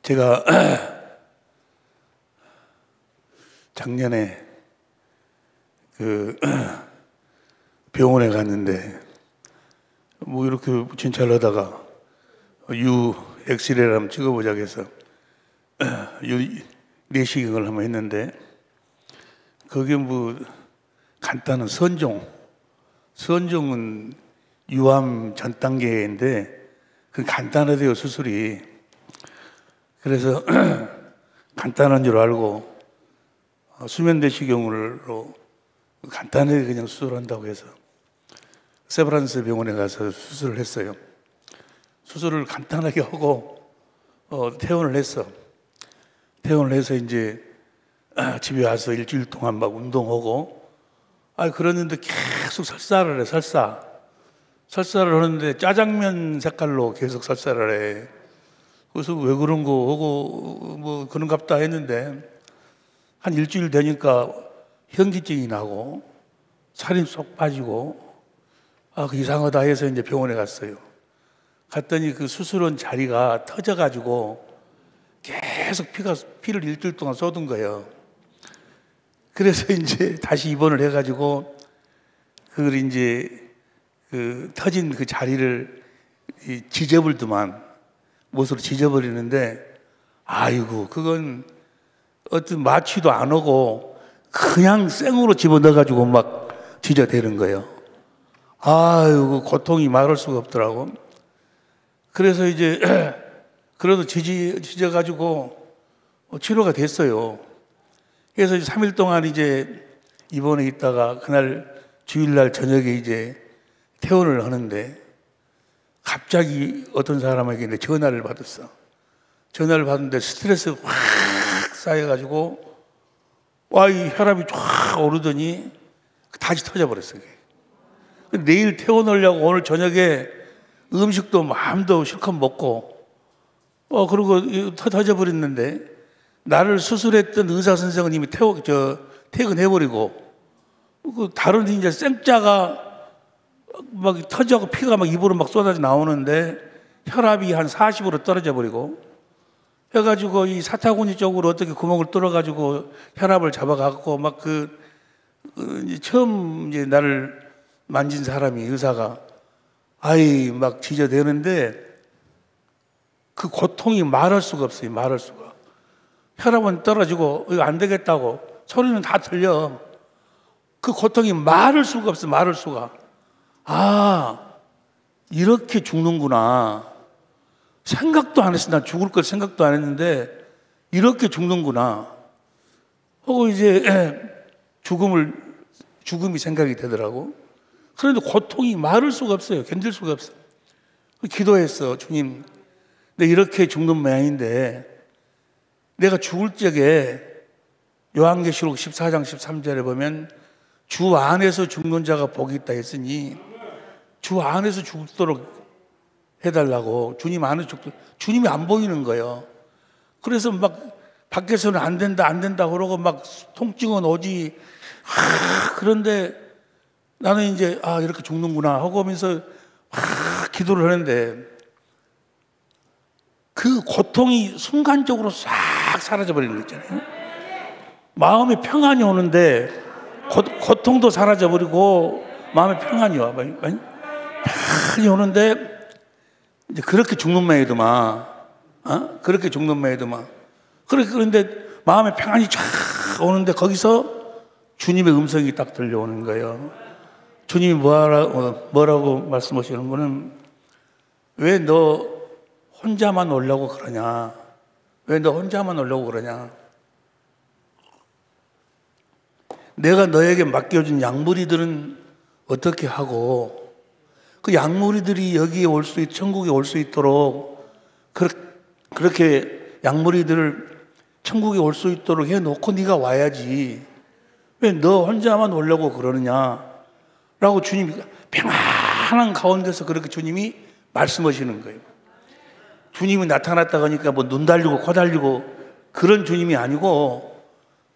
제가 작년에 그 병원에 갔는데 뭐 이렇게 진찰을 하다가 유 엑스레이를 한번 찍어보자고 해서 유 내시경을 한번 했는데 그게 뭐 간단한 선종은 유암 전 단계인데 그 간단하대요, 수술이. 그래서 간단한 줄 알고 수면 내시경으로 간단하게 그냥 수술한다고 해서 세브란스 병원에 가서 수술을 했어요. 수술을 간단하게 하고 퇴원을 했어. 퇴원을 해서 이제 집에 와서 일주일 동안 막 운동하고 그러는데 계속 설사를 해. 설사를 하는데 짜장면 색깔로 계속 설사를 해. 그래서 왜 그런 거 하고 뭐 그런갑다 했는데 한 일주일 되니까 현기증이 나고 살이 쏙 빠지고 그 이상하다 해서 이제 병원에 갔어요. 갔더니 그 수술한 자리가 터져가지고 계속 피를 일주일 동안 쏟은 거예요. 그래서 이제 다시 입원을 해가지고 그걸 이제 그 터진 그 자리를 지저분더만 못으로 지져버리는데 아이고 그건 어떤 마취도 안 하고 그냥 생으로 집어넣어가지고 막 지져대는 거예요. 아이고 고통이 말할 수가 없더라고. 그래서 이제 그래도 지져가지고 치료가 됐어요. 그래서 3일 동안 이제 입원해 있다가 그날 주일날 저녁에 이제 퇴원을 하는데 갑자기 어떤 사람에게 전화를 받았어. 전화를 받는데 스트레스가 확 쌓여가지고 이 혈압이 쫙 오르더니 다시 터져버렸어요. 내일 퇴원하려고 오늘 저녁에 음식도 마음도 실컷 먹고 그리고 터져버렸는데 나를 수술했던 의사 선생님이 퇴근해버리고 다른 이제 생자가 막 터져고 피가 막 입으로 막 쏟아져 나오는데 혈압이 한 40으로 떨어져 버리고 해가지고 이 사타구니 쪽으로 어떻게 구멍을 뚫어가지고 혈압을 잡아갖고 막 처음 이제 나를 만진 사람이 의사가 막 지저대는데 그 고통이 말할 수가 없어요. 말할 수가. 혈압은 떨어지고 이거 안 되겠다고 소리는 다 들려. 그 고통이 말할 수가 없어. 말할 수가. 이렇게 죽는구나. 생각도 안 했어. 난 죽을 걸 생각도 안 했는데 이렇게 죽는구나 하고 이제 죽음이 생각이 되더라고. 그런데 고통이 말할 수가 없어요. 견딜 수가 없어. 기도했어. 주님, 내가 이렇게 죽는 모양인데 내가 죽을 적에 요한계시록 14장 13절에 보면 주 안에서 죽는 자가 복이 있다 했으니 주 안에서 죽도록 해달라고. 주님 안에서 주님이 안 보이는 거예요. 그래서 막 밖에서는 안 된다 그러고 막 통증은 오지. 그런데 나는 이제 이렇게 죽는구나 하고 하면서 기도를 하는데 그 고통이 순간적으로 싹 사라져버리는 거 있잖아요. 마음에 평안이 오는데 고통도 사라져버리고 마음에 평안이 와. 평안이 오는데 이제 그렇게 죽는 모양이더만. 그렇게 죽는 모양이더만. 그런데 마음에 평안이 쫙 오는데 거기서 주님의 음성이 딱 들려오는 거예요. 주님이 뭐라고 말씀하시는 거는 왜 너 혼자만 오려고 그러냐? 왜 너 혼자만 오려고 그러냐? 내가 너에게 맡겨준 양무리들은 어떻게 하고 그 양무리들이 여기에 올 수 천국에 올 수 있도록 그렇게 양무리들을 천국에 올 수 있도록 해놓고 네가 와야지. 왜 너 혼자만 오려고 그러느냐? 라고 주님이 평안한 가운데서 그렇게 주님이 말씀하시는 거예요. 주님이 나타났다 그러니까 뭐 눈 달리고 코 달리고 그런 주님이 아니고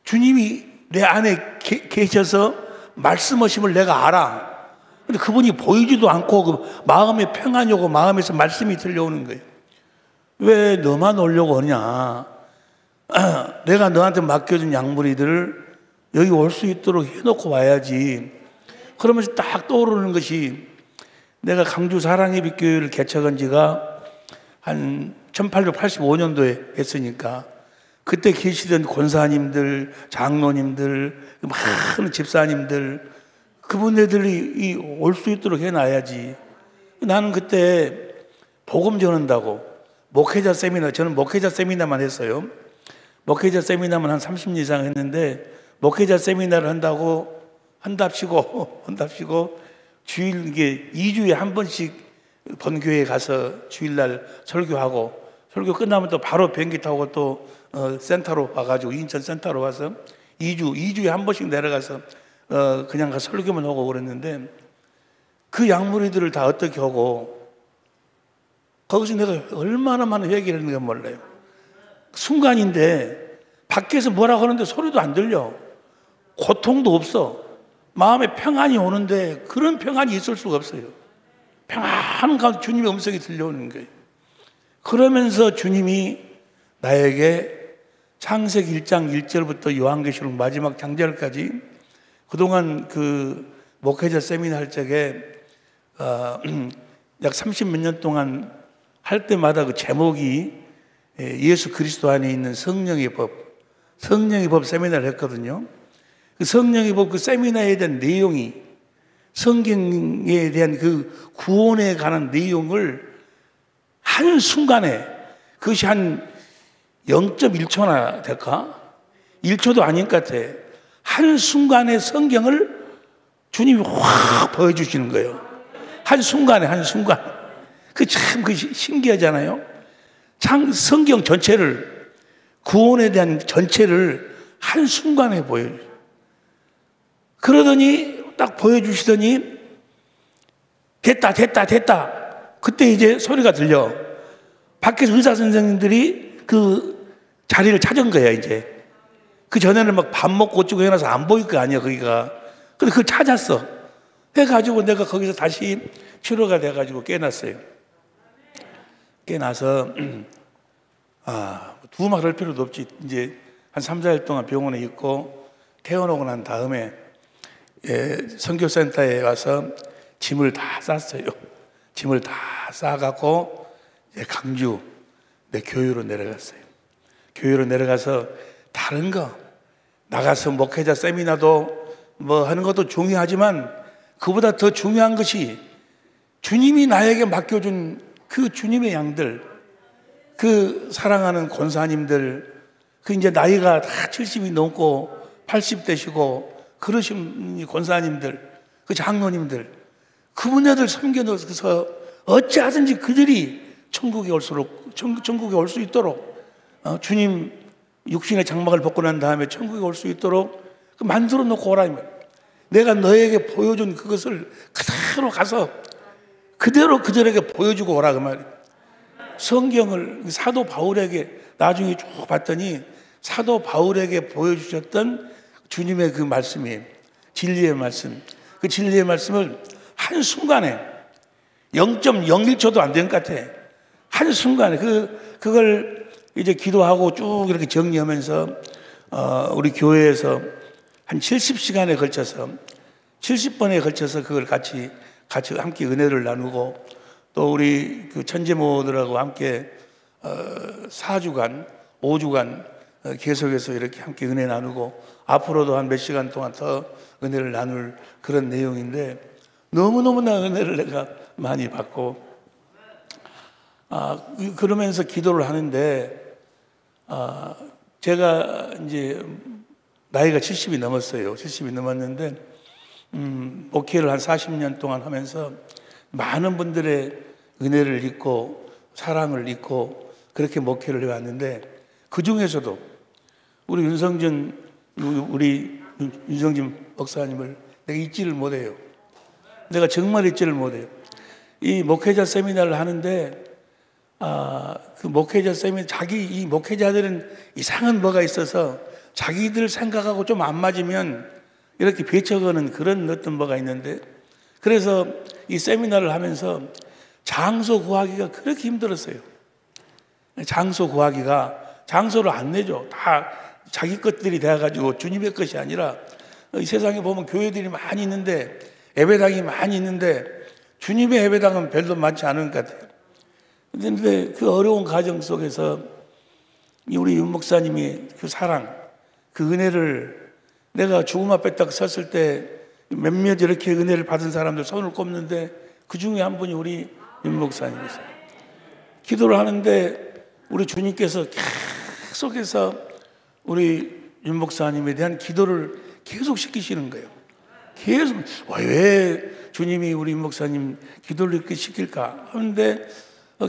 주님이 내 안에 계셔서 말씀하심을 내가 알아. 근데 그분이 보이지도 않고 그 마음에 평안이 오고 마음에서 말씀이 들려오는 거예요. 왜 너만 오려고 하냐? 내가 너한테 맡겨준 양무리들을 여기 올 수 있도록 해놓고 와야지. 그러면서 딱 떠오르는 것이 내가 강주 사랑의 빛 교회를 개척한 지가 한 1885년도에 했으니까 그때 계시던 권사님들, 장로님들, 많은 집사님들 그분들이 올 수 있도록 해놔야지. 나는 그때 복음 전한다고 목회자 세미나, 저는 목회자 세미나만 했어요. 목회자 세미나만 한 30년 이상 했는데 목회자 세미나를 한답시고 주일 이게 2주에 한 번씩 본교회에 가서 주일날 설교하고 설교 끝나면 또 바로 비행기 타고 또 센터로 와가지고 인천 센터로 와서 2주에 한 번씩 내려가서 그냥 가서 설교만 하고 그랬는데 그 양무리들을 다 어떻게 하고 거기서 내가 얼마나 많은 회개를 했는가 몰라요. 순간인데 밖에서 뭐라고 하는데 소리도 안 들려. 고통도 없어. 마음에 평안이 오는데 그런 평안이 있을 수가 없어요. 평안한 가운데 주님의 음성이 들려오는 거예요. 그러면서 주님이 나에게 창세기 1장 1절부터 요한계시록 마지막 장절까지 그동안 그 목회자 세미나 할 적에 약 30몇 년 동안 할 때마다 그 제목이 예수 그리스도 안에 있는 성령의 법 세미나를 했거든요. 그 성령의 법 그 세미나에 대한 내용이 성경에 대한 그 구원에 관한 내용을 한순간에 그것이 한 0.1초나 될까? 1초도 아닌 것 같아. 한순간에 성경을 주님이 확 보여주시는 거예요. 한순간. 그 참 신기하잖아요. 성경 전체를, 구원에 대한 전체를 한순간에 보여줘요. 그러더니 딱 보여주시더니 됐다. 그때 이제 소리가 들려. 밖에서 의사 선생님들이 그 자리를 찾은 거야, 이제. 그 전에는 막 밥 먹고 어쩌고 해놔서 안 보일 거 아니야, 거기가. 근데 그걸 찾았어. 해가지고 내가 거기서 다시 치료가 돼가지고 깨났어요. 깨나서, 두말할 할 필요도 없지. 이제 한 3, 4일 동안 병원에 있고 퇴원하고 난 다음에 선교센터에 와서 짐을 다 쌌어요. 짐을 다 싸갖고 강주 내 교회로 내려갔어요. 교회로 내려가서 다른 거 나가서 목회자 세미나도 뭐 하는 것도 중요하지만 그보다 더 중요한 것이 주님이 나에게 맡겨준 그 주님의 양들, 그 사랑하는 권사님들, 그 이제 나이가 다 70이 넘고 80대시고 그러신 권사님들, 그 장로님들, 그분들 섬겨넣어서 어찌하든지 그들이 천국에 올 수 있도록 주님 육신의 장막을 벗고 난 다음에 천국에 올 수 있도록 만들어 놓고 오라. 내가 너에게 보여준 그것을 그대로 가서 그대로 그들에게 보여주고 오라 그 말이에요. 성경을 사도 바울에게 나중에 쭉 봤더니 사도 바울에게 보여주셨던 주님의 그 말씀이 진리의 말씀, 그 진리의 말씀을 한순간에 0.01초도 안 된 것 같아. 한순간에 그걸 이제 기도하고 쭉 이렇게 정리하면서 우리 교회에서 한 70시간에 걸쳐서 70번에 걸쳐서 그걸 같이 함께 은혜를 나누고 또 우리 그 천재모들하고 함께 4주간 5주간 계속해서 이렇게 함께 은혜 나누고 앞으로도 한 몇 시간 동안 더 은혜를 나눌 그런 내용인데 너무너무나 은혜를 내가 많이 받고 그러면서 기도를 하는데 제가 이제 나이가 70이 넘었어요. 70이 넘었는데 목회를 한 40년 동안 하면서 많은 분들의 은혜를 잊고 사랑을 잊고 그렇게 목회를 해왔는데 그 중에서도 우리 윤성진 목사님을 내가 잊지를 못해요. 내가 정말 잊지를 못해요. 이 목회자 세미나를 하는데 그 목회자 세미나 이 목회자들은 이상한 뭐가 있어서 자기들 생각하고 좀 안 맞으면 이렇게 배척하는 그런 어떤 뭐가 있는데 그래서 이 세미나를 하면서 장소 구하기가 그렇게 힘들었어요. 장소 구하기가, 장소를 안 내죠. 다 자기 것들이 돼가지고 주님의 것이 아니라, 이 세상에 보면 교회들이 많이 있는데, 예배당이 많이 있는데 주님의 예배당은 별로 많지 않은 것 같아요. 그런데 그 어려운 과정 속에서 우리 윤 목사님이 그 사랑, 그 은혜를, 내가 죽음 앞에 딱 섰을 때 몇몇 이렇게 은혜를 받은 사람들 손을 꼽는데 그 중에 한 분이 우리 윤 목사님이세요. 기도를 하는데 우리 주님께서 계속해서 우리 윤 목사님에 대한 기도를 계속 시키시는 거예요. 계속. 왜 주님이 우리 윤 목사님 기도를 이렇게 시킬까 하는데,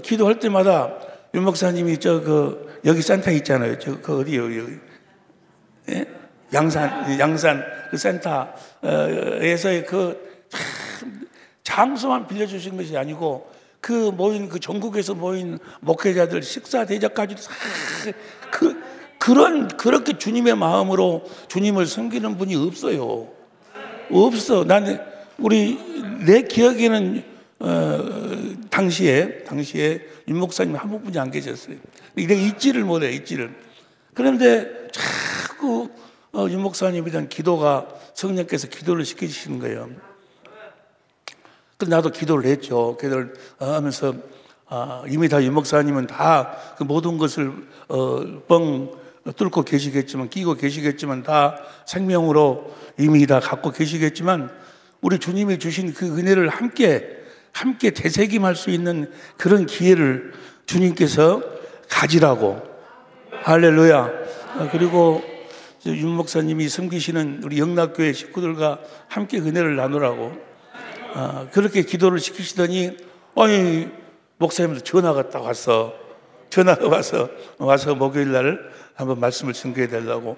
기도할 때마다 윤 목사님이 여기 센터 있잖아요. 어디요? 여기. 예? 양산 그 센터에서의 장소만 빌려주신 것이 아니고, 그 전국에서 모인 목회자들 식사 대접까지도 그렇게 주님의 마음으로 주님을 섬기는 분이 없어요. 없어. 내 기억에는 당시에 윤 목사님 한 분뿐이 안 계셨어요. 내가 잊지를 못해. 그런데 자꾸 윤 목사님에 대한 기도가, 성령께서 기도를 시키시는 거예요. 그래서 나도 기도를 했죠. 기도를 하면서 이미 다 윤 목사님은 다 그 모든 것을 뻥 뚫고 계시겠지만, 끼고 계시겠지만, 다 생명으로 이미 다 갖고 계시겠지만, 우리 주님이 주신 그 은혜를 함께 되새김할 수 있는 그런 기회를 주님께서 가지라고. 할렐루야. 그리고 윤 목사님이 섬기시는 우리 영락교회 식구들과 함께 은혜를 나누라고 그렇게 기도를 시키시더니, 아니 목사님도 전화가 와서 목요일 날 한번 말씀을 증거해 달라고.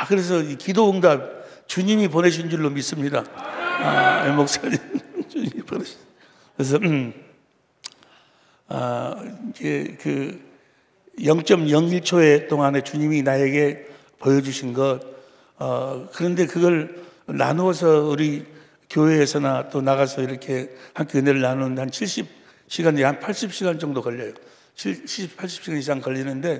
그래서 이 기도 응답 주님이 보내신 줄로 믿습니다. 목사님 주님이 보내신. 그래서 이제 0.01초의 동안에 주님이 나에게 보여주신 것, 그런데 그걸 나누어서 우리 교회에서나 또 나가서 이렇게 함께 은혜를 나누는 한 70시간, 한 80시간 정도 걸려요. 80시간 이상 걸리는데,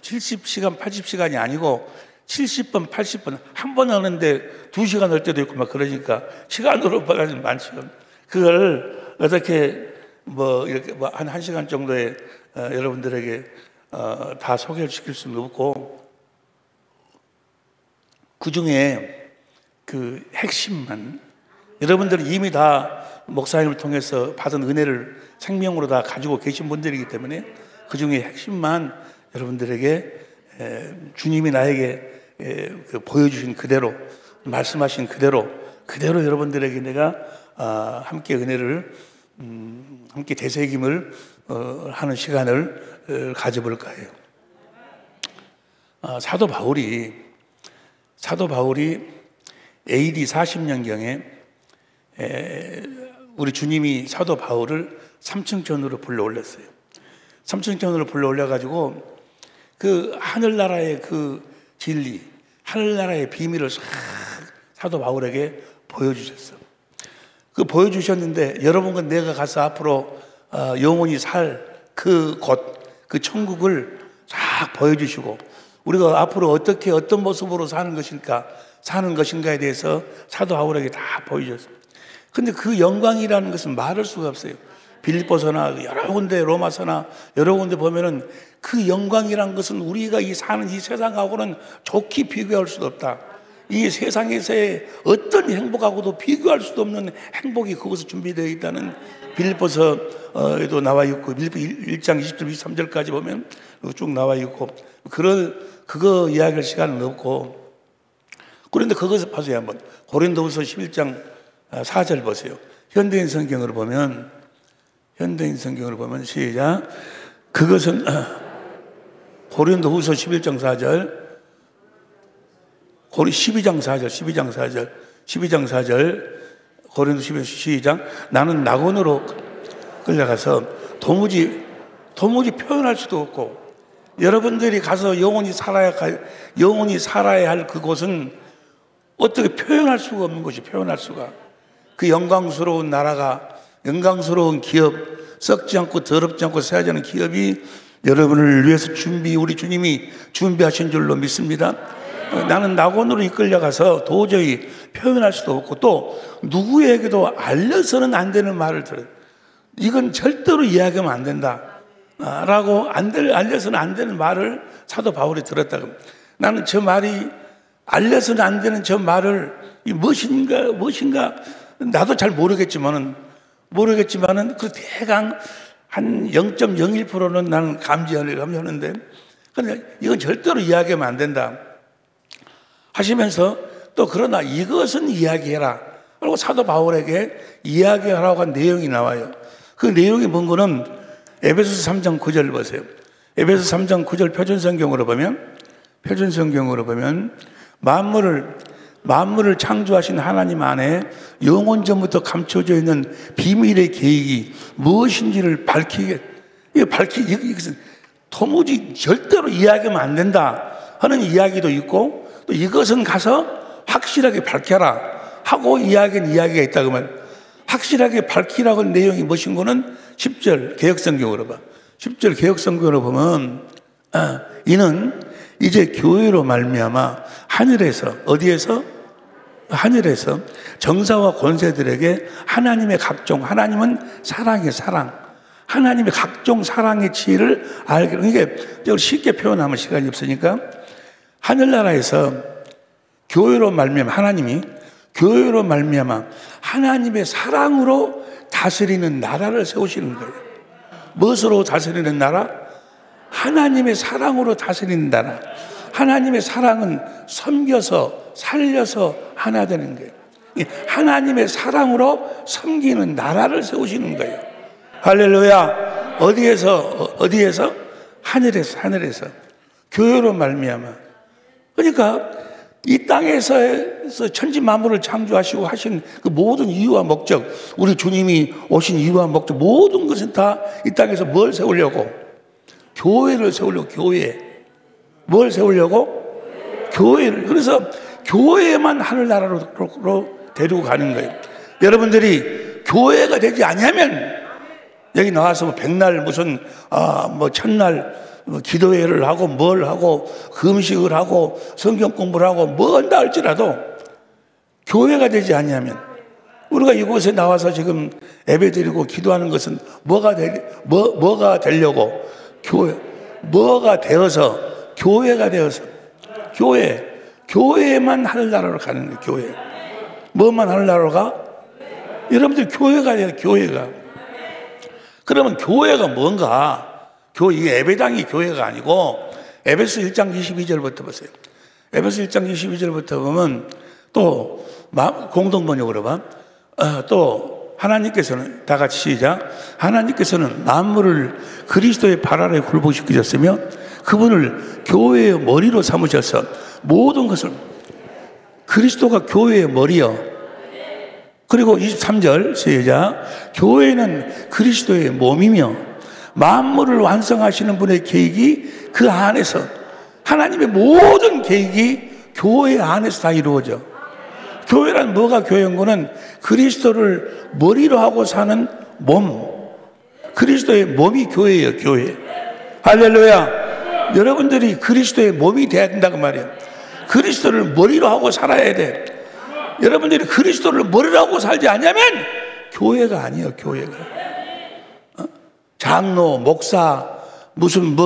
70시간, 80시간이 아니고 70번, 80번 한 번 하는데 2시간 할 때도 있고 막, 그러니까 시간으로 보면 많죠. 그걸 어떻게 이렇게 한 1시간 정도에 여러분들에게 다 소개를 시킬 수는 없고, 그 중에 그 핵심만, 여러분들은 이미 다 목사님을 통해서 받은 은혜를 생명으로 다 가지고 계신 분들이기 때문에 그 중에 핵심만 여러분들에게 주님이 나에게 보여주신 그대로, 말씀하신 그대로 여러분들에게 내가 함께 은혜를, 함께 되새김을 하는 시간을 가져볼까 해요. 사도 바울이 AD 40년경에 우리 주님이 사도 바울을 삼층천으로 불러 올렸어요. 삼층천으로 불러 올려가지고 그 하늘나라의 그 진리, 하늘나라의 비밀을 사도 바울에게 보여주셨어요. 그 보여주셨는데, 여러분과 내가 가서 앞으로 영원히 살 그 곳, 그 천국을 쫙 보여주시고, 우리가 앞으로 어떤 모습으로 사는 것인가에 대해서 사도 바울에게 다 보여줬어요. 근데 그 영광이라는 것은 말할 수가 없어요. 빌립보서나 여러 군데, 로마서나 여러 군데 보면은 그 영광이라는 것은 우리가 사는 이 세상하고는 좋게 비교할 수도 없다. 이 세상에서의 어떤 행복하고도 비교할 수도 없는 행복이 그곳에 준비되어 있다는 빌립보서에도 나와 있고, 빌립보 1장 20절 23절까지 보면 쭉 나와 있고, 그거 이야기할 시간은 없고. 그런데 그것을 봐서요. 한번 고린도후서 11장 4절 보세요. 현대인 성경으로 보면 시작. 그것은 고린도후서 11장 4절, 12장 4절, 고린도 11장 시작. 나는 낙원으로 끌려가서 도무지 표현할 수도 없고, 여러분들이 가서 영원히 살아야 할 그곳은 어떻게 표현할 수가 없는 것이, 표현할 수가. 그 영광스러운 나라가, 영광스러운 기업, 썩지 않고 더럽지 않고 새하지 않은 기업이 여러분을 위해서 우리 주님이 준비하신 줄로 믿습니다. 나는 낙원으로 이끌려가서 도저히 표현할 수도 없고 또 누구에게도 알려서는 안 되는 말을 들어요. 이건 절대로 이야기하면 안 된다 라고 알려서는 안 되는 말을 사도 바울이 들었다고. 나는 저 말이 알려서는 안 되는 저 말을 무엇인가 나도 잘 모르겠지만은 그 대강 한 0.01%는 나는 감지하려고 하는데, 근데 이건 절대로 이야기하면 안 된다 하시면서 또 그러나 이것은 이야기해라 그리고 사도 바울에게 이야기하라고 한 내용이 나와요. 그 내용이 뭔가는 에베소서 3장 9절 보세요. 에베소서 3장 9절 표준성경으로 보면 만물을 창조하신 하나님 안에 영원 전부터 감춰져 있는 비밀의 계획이 무엇인지를 이것은 도무지 절대로 이야기하면 안 된다 하는 이야기도 있고, 또 이것은 가서 확실하게 밝혀라 하고 이야기한 이야기가 있다고 하면, 확실하게 밝히라고 한 내용이 무엇인 거는 10절 개역성경으로 봐. 10절 개역성경으로 보면 이는 이제 교회로 말미암아 하늘에서, 어디에서? 하늘에서 정사와 권세들에게 하나님의 각종, 하나님은 사랑의 사랑, 하나님의 각종 사랑의 지혜를 알게. 이게 쉽게 표현하면 시간이 없으니까 하늘나라에서 교회로 말미암아, 하나님이 교회로 말미암아 하나님의 사랑으로 다스리는 나라를 세우시는 거예요. 무엇으로 다스리는 나라? 하나님의 사랑으로 다스리는 나라. 하나님의 사랑은 섬겨서 살려서 하나 되는 거예요. 하나님의 사랑으로 섬기는 나라를 세우시는 거예요. 할렐루야. 어디에서? 하늘에서 교회로 말미암아. 그러니까 이 땅에서 천지 만물을 창조하시고 하신 그 모든 이유와 목적, 우리 주님이 오신 이유와 목적, 모든 것은 다 이 땅에서 뭘 세우려고? 교회를 세우려고. 교회. 뭘 세우려고? 교회를. 그래서 교회만 하늘나라로 데리고 가는 거예요. 여러분들이 교회가 되지 않으면 여기 나와서 백날 무슨 첫날 기도회를 하고 뭘 하고 금식을 하고 성경 공부를 하고 뭐 한다 할지라도 교회가 되지 않으면, 우리가 이곳에 나와서 지금 예배드리고 기도하는 것은 뭐가 되려고? 뭐가 되어서, 교회가 되어서, 교회만 하늘나라로 가는 거예요. 교회. 뭐만 하늘나라로 가? 여러분들 교회가 돼요. 교회가. 그러면 교회가 뭔가? 이게 예배당이 교회가 아니고, 에베소 1장 22절부터 보세요. 에베소 1장 22절부터 보면 또 공동번역으로 봐. 또 하나님께서는, 다 같이 시작. 하나님께서는 만물을 그리스도의 발 아래 굴복시키셨으며 그분을 교회의 머리로 삼으셔서 모든 것을, 그리스도가 교회의 머리요. 그리고 23절 시작. 교회는 그리스도의 몸이며 만물을 완성하시는 분의 계획이 그 안에서, 하나님의 모든 계획이 교회 안에서 다 이루어져. 교회란 뭐가 교회인 거는 그리스도를 머리로 하고 사는 몸, 그리스도의 몸이 교회예요. 교회. 할렐루야. 여러분들이 그리스도의 몸이 돼야 된다고 말이에요. 그리스도를 머리로 하고 살아야 돼. 여러분들이 그리스도를 머리로 하고 살지 않으면 교회가 아니에요. 교회가. 장로, 목사, 무슨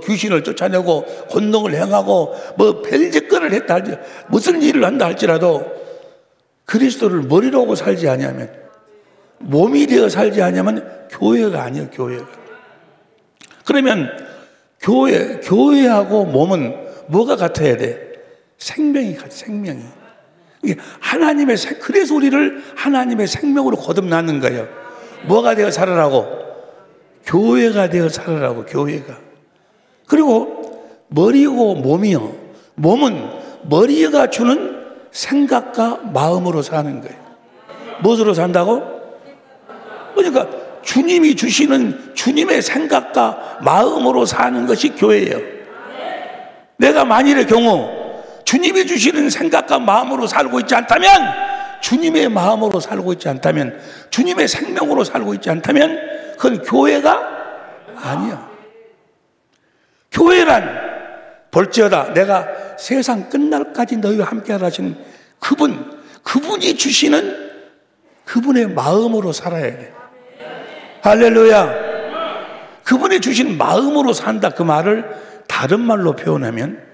귀신을 쫓아내고 권능을 행하고 별짓거리를 했다 할지, 무슨 일을 한다 할지라도 그리스도를 머리로 하고 살지 않으면, 몸이 되어 살지 않으면 교회가 아니에요. 교회가. 그러면 교회하고 몸은 뭐가 같아야 돼? 생명이 같아. 생명이. 그래서 우리를 하나님의 생명으로 거듭나는 거예요. 뭐가 되어 살아라고? 교회가 되어 살아라고. 교회가. 그리고 머리고 몸이요. 몸은 머리가 주는 생각과 마음으로 사는 거예요. 무엇으로 산다고? 그러니까 주님이 주시는 주님의 생각과 마음으로 사는 것이 교회예요. 내가 만일의 경우 주님이 주시는 생각과 마음으로 살고 있지 않다면 주님의 마음으로 살고 있지 않다면, 주님의 생명으로 살고 있지 않다면 그건 교회가 아니야. 교회란 볼지어다 내가 세상 끝날까지 너희와 함께하라 하신 그분이 주시는 그분의 마음으로 살아야 돼. 할렐루야. 그분이 주신 마음으로 산다, 그 말을 다른 말로 표현하면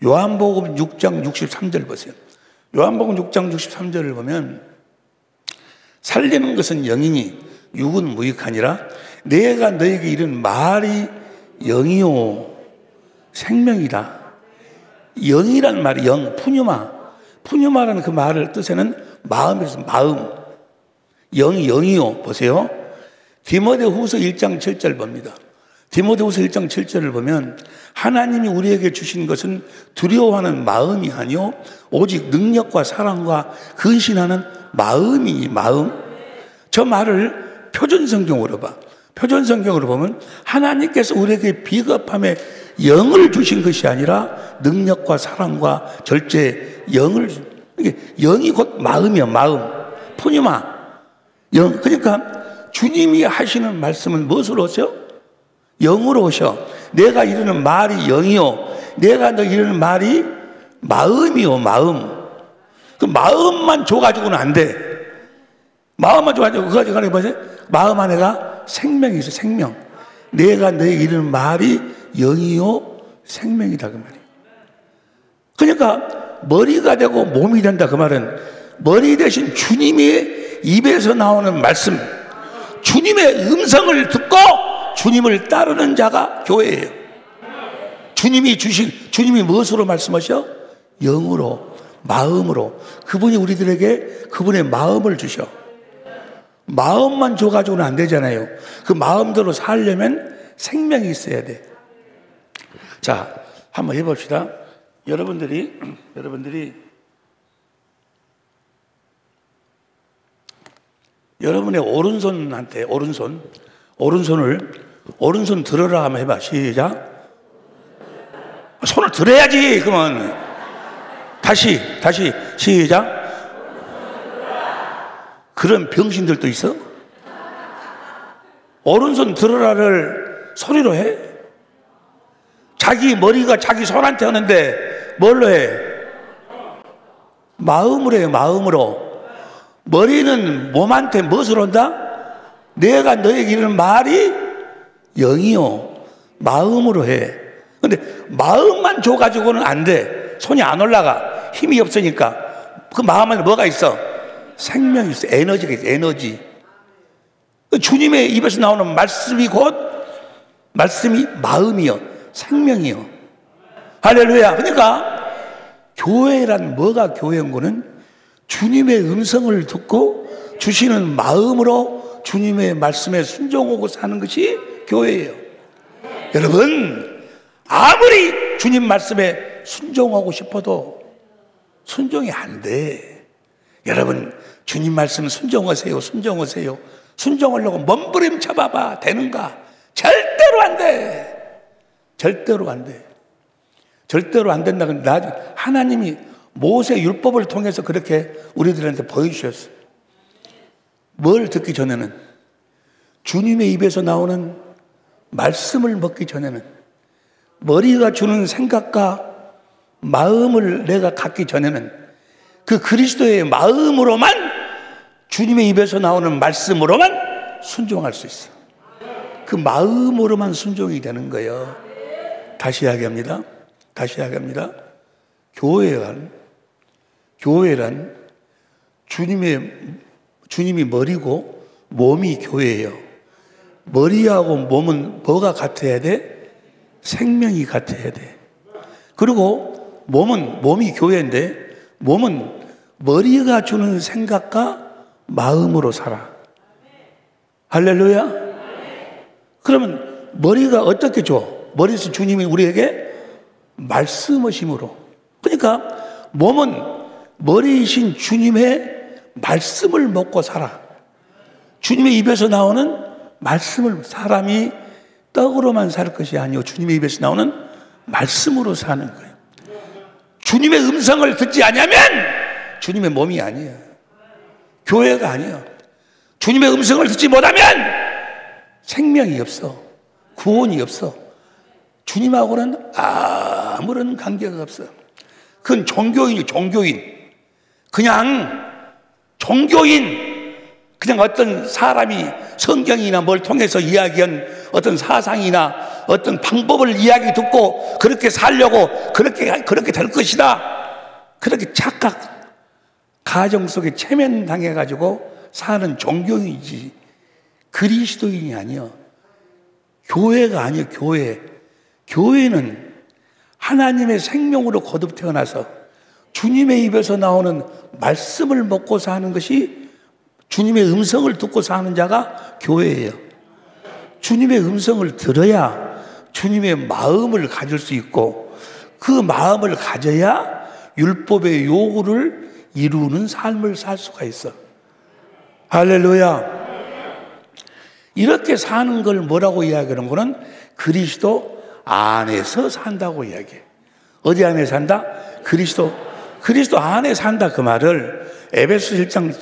요한복음 6장 63절 보세요. 요한복음 6장 63절을 보면 살리는 것은 영이니 육은 무익하니라. 내가 너에게 이른 말이 영이요 생명이다. 영이란 말이 푸뉴마라는 그 말을 뜻에는 마음에서 마음, 영이요. 보세요. 디모데후서 1장 7절 봅니다. 디모데후서 1장 7절을 보면 하나님이 우리에게 주신 것은 두려워하는 마음이 아니요 오직 능력과 사랑과 근신하는 마음이니 마음. 저 말을 표준성경으로 봐. 표준성경으로 보면 하나님께서 우리에게 비겁함에 영을 주신 것이 아니라 능력과 사랑과 절제 영을, 영이 곧 마음이야. 마음, 푸뉴마 영. 그러니까 주님이 하시는 말씀은 무엇으로 오셔? 영으로 오셔. 내가 이르는 말이 영이요 내가 너 이르는 말이 마음이요 마음. 그 마음만 줘가지고는 안 돼. 마음만 줘가지고 그거 가지고 뭐지? 마음 안에가 생명이 있어. 생명. 내가 너에게 이르는 말이 영이요 생명이다, 그 말이에요. 그러니까 머리가 되고 몸이 된다, 그 말은 머리 대신 주님의 입에서 나오는 말씀, 주님의 음성을 듣고 주님을 따르는 자가 교회예요. 주님이 무엇으로 말씀하셔? 영으로, 마음으로. 그분이 우리들에게 그분의 마음을 주셔. 마음만 줘가지고는 안 되잖아요. 그 마음대로 살려면 생명이 있어야 돼. 자, 한번 해봅시다. 여러분들이 여러분의 오른손한테 오른손 들어라 한번 해봐. 시작. 손을 들어야지. 그러면 다시 시작. 그런 병신들도 있어? 오른손 들어라를 소리로 해? 자기 머리가 자기 손한테 하는데 뭘로 해? 마음으로 해요. 마음으로. 머리는 몸한테 무엇으로 한다? 내가 너에게 이르는 말이 영이요 마음으로 해. 근데 마음만 줘가지고는 안 돼. 손이 안 올라가. 힘이 없으니까. 그 마음 안에 뭐가 있어? 생명이 있어. 에너지가 있어. 에너지. 주님의 입에서 나오는 말씀이 마음이요 생명이요. 할렐루야. 그러니까 교회란 뭐가 교회인 거는 주님의 음성을 듣고 주시는 마음으로 주님의 말씀에 순종하고 사는 것이 교회예요. 여러분, 아무리 주님 말씀에 순종하고 싶어도 순종이 안 돼. 여러분, 주님 말씀 순종하세요. 순종하려고 몸부림쳐봐봐. 되는가? 절대로 안 돼. 절대로 안 돼. 절대로 안 된다. 근데 하나님이 모세 율법을 통해서 그렇게 우리들한테 보여주셨어. 뭘 듣기 전에는? 주님의 입에서 나오는 말씀을 먹기 전에는, 머리가 주는 생각과 마음을 내가 갖기 전에는 그 그리스도의 마음으로만, 주님의 입에서 나오는 말씀으로만 순종할 수 있어. 그 마음으로만 순종이 되는 거예요. 다시 이야기합니다. 교회란 주님이 머리고 몸이 교회예요. 머리하고 몸은 뭐가 같아야 돼? 생명이 같아야 돼. 그리고 몸이 교회인데 몸은 머리가 주는 생각과 마음으로 살아. 할렐루야. 그러면 머리가 어떻게 줘? 머리에서 주님이 우리에게 말씀하심으로. 그러니까 몸은 머리이신 주님의 말씀을 먹고 살아. 주님의 입에서 나오는 말씀을, 사람이 떡으로만 살 것이 아니고 주님의 입에서 나오는 말씀으로 사는 거예요. 주님의 음성을 듣지 않으면 주님의 몸이 아니에요. 교회가 아니에요. 주님의 음성을 듣지 못하면 생명이 없어. 구원이 없어. 주님하고는 아무런 관계가 없어. 그건 종교인이에요. 종교인. 그냥 종교인. 그냥 어떤 사람이 성경이나 뭘 통해서 이야기한 어떤 사상이나 어떤 방법을 이야기 듣고 그렇게 살려고 그렇게 될 것이다. 그렇게 착각, 가정 속에 체면당해가지고 사는 종교인이지 그리스도인이 아니요. 교회가 아니요. 교회는 하나님의 생명으로 거듭 태어나서 주님의 입에서 나오는 말씀을 먹고 사는 것이, 주님의 음성을 듣고 사는 자가 교회예요. 주님의 음성을 들어야 주님의 마음을 가질 수 있고, 그 마음을 가져야 율법의 요구를 이루는 삶을 살 수가 있어. 할렐루야. 이렇게 사는 걸 뭐라고 이야기하는 거는 그리스도 안에서 산다고 이야기해. 어디 안에 산다? 그리스도 안에 산다. 그 말을 에베소 1장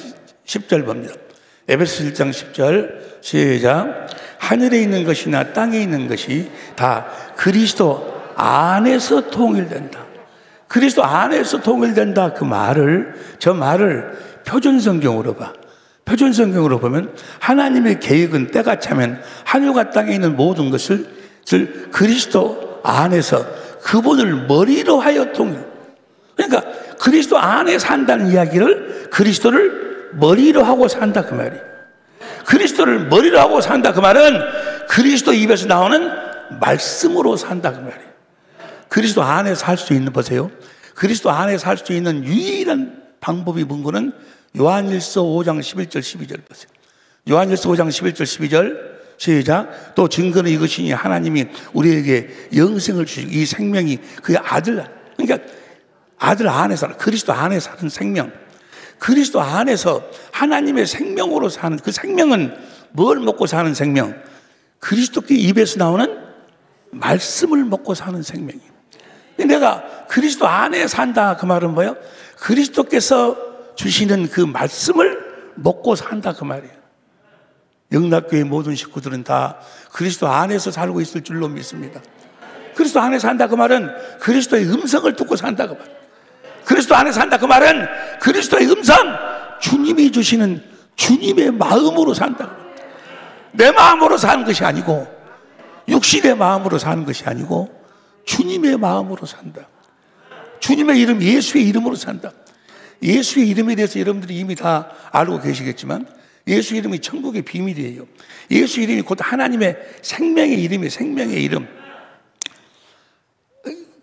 10절 봅니다. 에베소 1장 10절 시작. 하늘에 있는 것이나 땅에 있는 것이 다 그리스도 안에서 통일된다. 그리스도 안에서 통일된다. 저 말을 표준성경으로 봐. 표준성경으로 보면 하나님의 계획은 때가 차면 하늘과 땅에 있는 모든 것을 그리스도 안에서 그분을 머리로 하여 통일. 그러니까 그리스도 안에 산다는 이야기를 그리스도를 머리로 하고 산다 그 말이에요. 그리스도를 머리로 하고 산다 그 말은 그리스도 입에서 나오는 말씀으로 산다 그 말이에요. 그리스도 안에 살 수 있는, 보세요. 그리스도 안에 살 수 있는 유일한 방법이 뭔가는 요한일서 5장 11절 12절 보세요. 요한일서 5장 11절 12절 시작. 또 증거는 이것이니 하나님이 우리에게 영생을 주시고 이 생명이 그의 아들, 그러니까 아들 안에서, 그리스도 안에 사는 생명, 그리스도 안에서 하나님의 생명으로 사는 그 생명은 뭘 먹고 사는 생명? 그리스도께 입에서 나오는 말씀을 먹고 사는 생명이에요. 내가 그리스도 안에 산다 그 말은 뭐예요? 그리스도께서 주시는 그 말씀을 먹고 산다 그 말이에요. 영락교회 모든 식구들은 다 그리스도 안에서 살고 있을 줄로 믿습니다. 그리스도 안에 산다 그 말은 그리스도의 음성을 듣고 산다 그 말. 그리스도 안에 산다 그 말은 그리스도의 음성, 주님이 주시는 주님의 마음으로 산다. 내 마음으로 사는 것이 아니고, 육신의 마음으로 사는 것이 아니고 주님의 마음으로 산다. 주님의 이름, 예수의 이름으로 산다. 예수의 이름에 대해서 여러분들이 이미 다 알고 계시겠지만 예수 이름이 천국의 비밀이에요. 예수 이름이 곧 하나님의 생명의 이름이에요. 생명의 이름.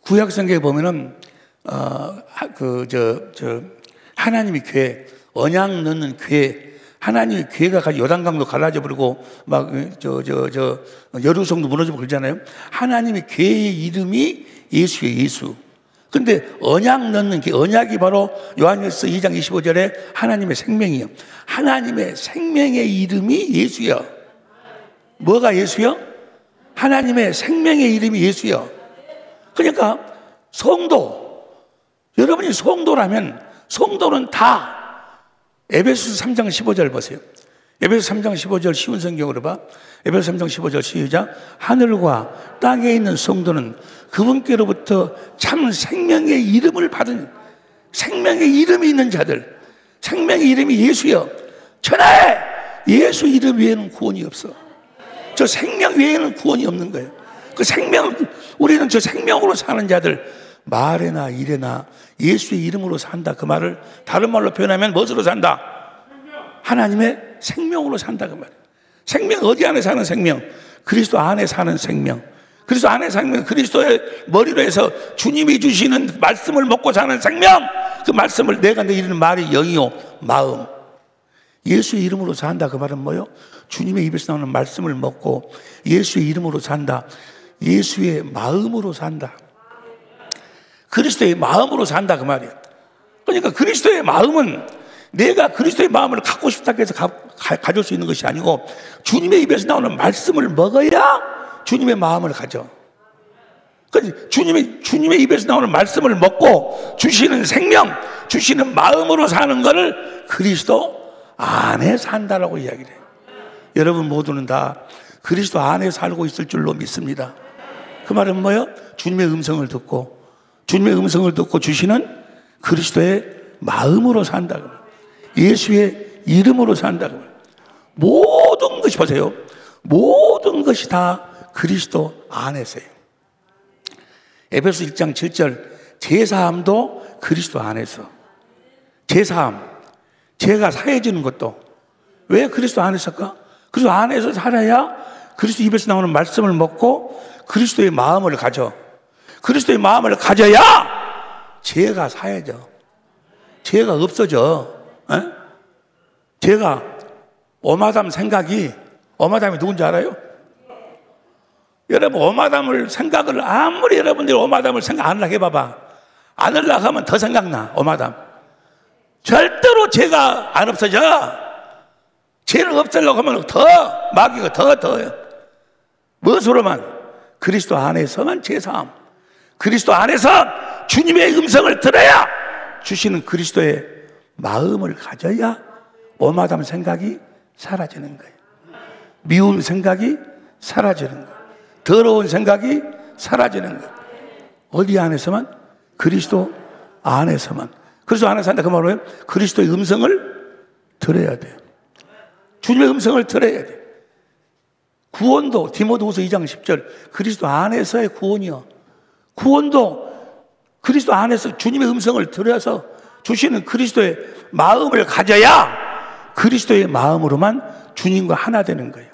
구약성경에 보면은 하나님의 궤, 언약 넣는 궤, 하나님의 궤가 요단강도 갈라져 버리고 막 여루성도 무너지고 그러잖아요. 하나님의 궤의 이름이 예수예요. 예수. 근데 언약 넣는 게, 언약이 바로 요한일서 2장 25절에 하나님의 생명이요. 하나님의 생명의 이름이 예수요. 뭐가 예수요? 하나님의 생명의 이름이 예수요. 그러니까 성도, 여러분이 성도라면 성도는 다 에베소서 3장 15절 보세요. 에베소 3장 15절 쉬운 성경으로 봐. 에베소 3장 15절 시작. 하늘과 땅에 있는 성도는 그분께로부터 참 생명의 이름을 받은, 생명의 이름이 있는 자들, 생명의 이름이 예수여. 천하에 예수 이름 외에는 구원이 없어. 저 생명 외에는 구원이 없는 거예요. 그 생명, 우리는 저 생명으로 사는 자들, 말에나 일에나 예수의 이름으로 산다. 그 말을 다른 말로 표현하면 무엇으로 산다? 하나님의 생명으로 산다 그 말이에요. 생명, 어디 안에 사는 생명? 그리스도 안에 사는 생명. 그리스도 안에 사는 생명, 그리스도의 머리로 해서 주님이 주시는 말씀을 먹고 사는 생명. 그 말씀을 내가 이르는 말이 영이요 마음. 예수의 이름으로 산다 그 말은 뭐요? 주님의 입에서 나오는 말씀을 먹고 예수의 이름으로 산다. 예수의 마음으로 산다. 그리스도의 마음으로 산다 그 말이에요. 그러니까 그리스도의 마음은 내가 그리스도의 마음을 갖고 싶다고 해서 가질 수 있는 것이 아니고 주님의 입에서 나오는 말씀을 먹어야 주님의 마음을 가져. 그러니까 주님의 입에서 나오는 말씀을 먹고 주시는 생명, 주시는 마음으로 사는 것을 그리스도 안에 산다라고 이야기를 해요. 여러분 모두는 다 그리스도 안에 살고 있을 줄로 믿습니다. 그 말은 뭐예요? 주님의 음성을 듣고 주시는 그리스도의 마음으로 산다. 예수의 이름으로 산다. 모든 것이 보세요. 모든 것이 다 그리스도 안에서요. 에베소 1장 7절 제사함도 그리스도 안에서. 제사함, 죄가 사해지는 것도 왜 그리스도 안에서일까? 그리스도 안에서 살아야 그리스도 입에서 나오는 말씀을 먹고 그리스도의 마음을 가져. 그리스도의 마음을 가져야 죄가 사해져. 죄가 없어져. 에? 죄가 오마담 생각이, 오마담이 누군지 알아요? 여러분 오마담을 생각을 아무리 여러분들이 오마담을 생각 안 하려고 해봐봐. 안 하려고 하면 더 생각나. 오마담 절대로 죄가 안 없어져. 죄를 없애려고 하면 더 마귀가 더요. 무엇으로만? 그리스도 안에서만 제사함. 그리스도 안에서 주님의 음성을 들어야 주시는 그리스도의 마음을 가져야 오마담 생각이 사라지는 거예요. 미운 생각이 사라지는 거예요. 더러운 생각이 사라지는 거예요. 어디 안에서만? 그리스도 안에서만. 그리스도 안에서 한다 그 말은 그리스도의 음성을 들어야 돼요. 주님의 음성을 들어야 돼요. 구원도 디모데후서 2장 10절 그리스도 안에서의 구원이요. 구원도 그리스도 안에서 주님의 음성을 들어서 주시는 그리스도의 마음을 가져야 그리스도의 마음으로만 주님과 하나 되는 거예요.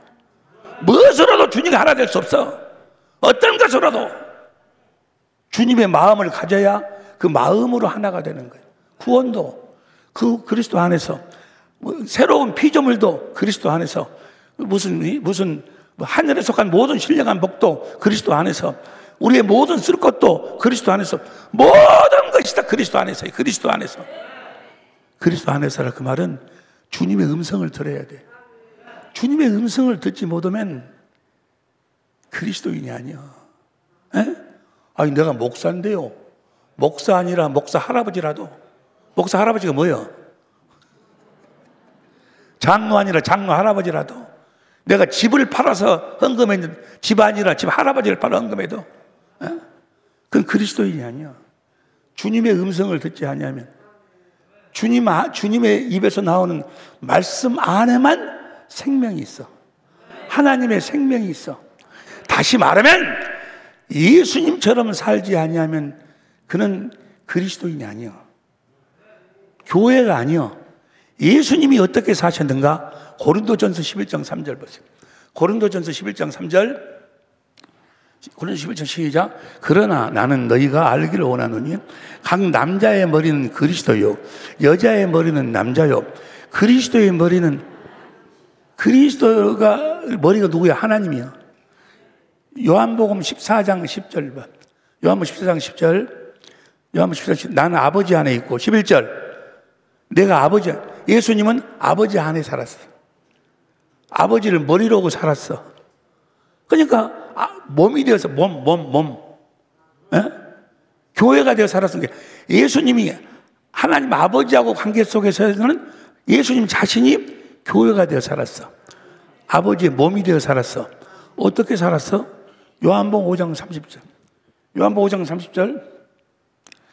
무엇으로도 주님과 하나 될 수 없어. 어떤 것으로도 주님의 마음을 가져야 그 마음으로 하나가 되는 거예요. 구원도 그 그리스도 안에서, 새로운 피조물도 그리스도 안에서, 무슨 하늘에 속한 모든 신령한 복도 그리스도 안에서, 우리의 모든 쓸 것도 그리스도 안에서, 모든 것이 다 그리스도 안에서. 그리스도 안에서. 그리스도 안에서라 그 말은 주님의 음성을 들어야 돼. 주님의 음성을 듣지 못하면 그리스도인이 아니야. 에? 아니 내가 목사인데요. 목사 아니라 목사 할아버지라도. 목사 할아버지가 뭐예요? 장로 아니라 장로 할아버지라도. 내가 집을 팔아서 헌금했는데 집 아니라 집 할아버지를 팔아 헌금해도 에? 그건 그리스도인이 아니야. 주님의 음성을 듣지 아니하면, 주님의 입에서 나오는 말씀 안에만 생명이 있어. 하나님의 생명이 있어. 다시 말하면 예수님처럼 살지 아니하면 그는 그리스도인이 아니야. 교회가 아니야. 예수님이 어떻게 사셨는가? 고린도전서 11장 3절 보세요. 고린도전서 11장 3절. 고린도전서 11장 시작. 그러나 나는 너희가 알기를 원하노니 각 남자의 머리는 그리스도요 여자의 머리는 남자요 그리스도의 머리는, 그리스도가 머리가 누구야? 하나님이야. 요한복음 14장 10절 봐. 요한복음 14장 10절. 요한복음 14장 10절. 나는 아버지 안에 있고 11절. 내가 아버지, 예수님은 아버지 안에 살았어. 아버지를 머리로 하고 살았어. 그러니까 몸이 되어서 몸. 에? 교회가 되어 살았으니까 예수님이 하나님 아버지하고 관계 속에서는 예수님 자신이 교회가 되어 살았어. 아버지의 몸이 되어 살았어. 어떻게 살았어? 요한복음 5장 30절. 요한복음 5장 30절.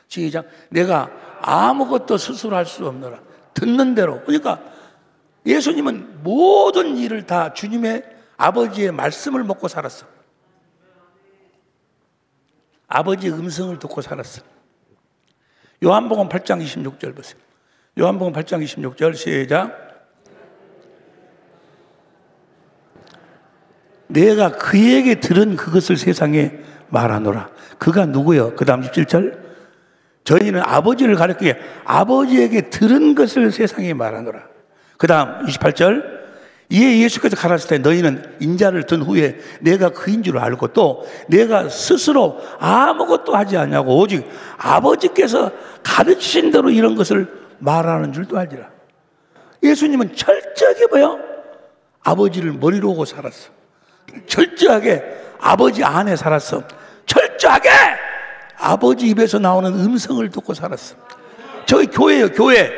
시작. 내가 아무것도 스스로 할 수 없노라. 듣는 대로. 그러니까 예수님은 모든 일을 다 주님의 아버지의 말씀을 먹고 살았어. 아버지의 음성을 듣고 살았어. 요한복음 8장 26절 보세요. 요한복음 8장 26절 시작. 내가 그에게 들은 그것을 세상에 말하노라. 그가 누구요? 그 다음 17절. 저희는 아버지를 가리키게 아버지에게 들은 것을 세상에 말하노라. 그 다음 28절. 이에 예수께서 가라사대 때 너희는 인자를 든 후에 내가 그인 줄 알고 또 내가 스스로 아무것도 하지 않냐고 오직 아버지께서 가르치신 대로 이런 것을 말하는 줄도 알지라. 예수님은 철저하게 뭐요? 아버지를 머리로 오고 살았어. 철저하게 아버지 안에 살았어. 철저하게 아버지 입에서 나오는 음성을 듣고 살았어. 저희 교회예요. 교회.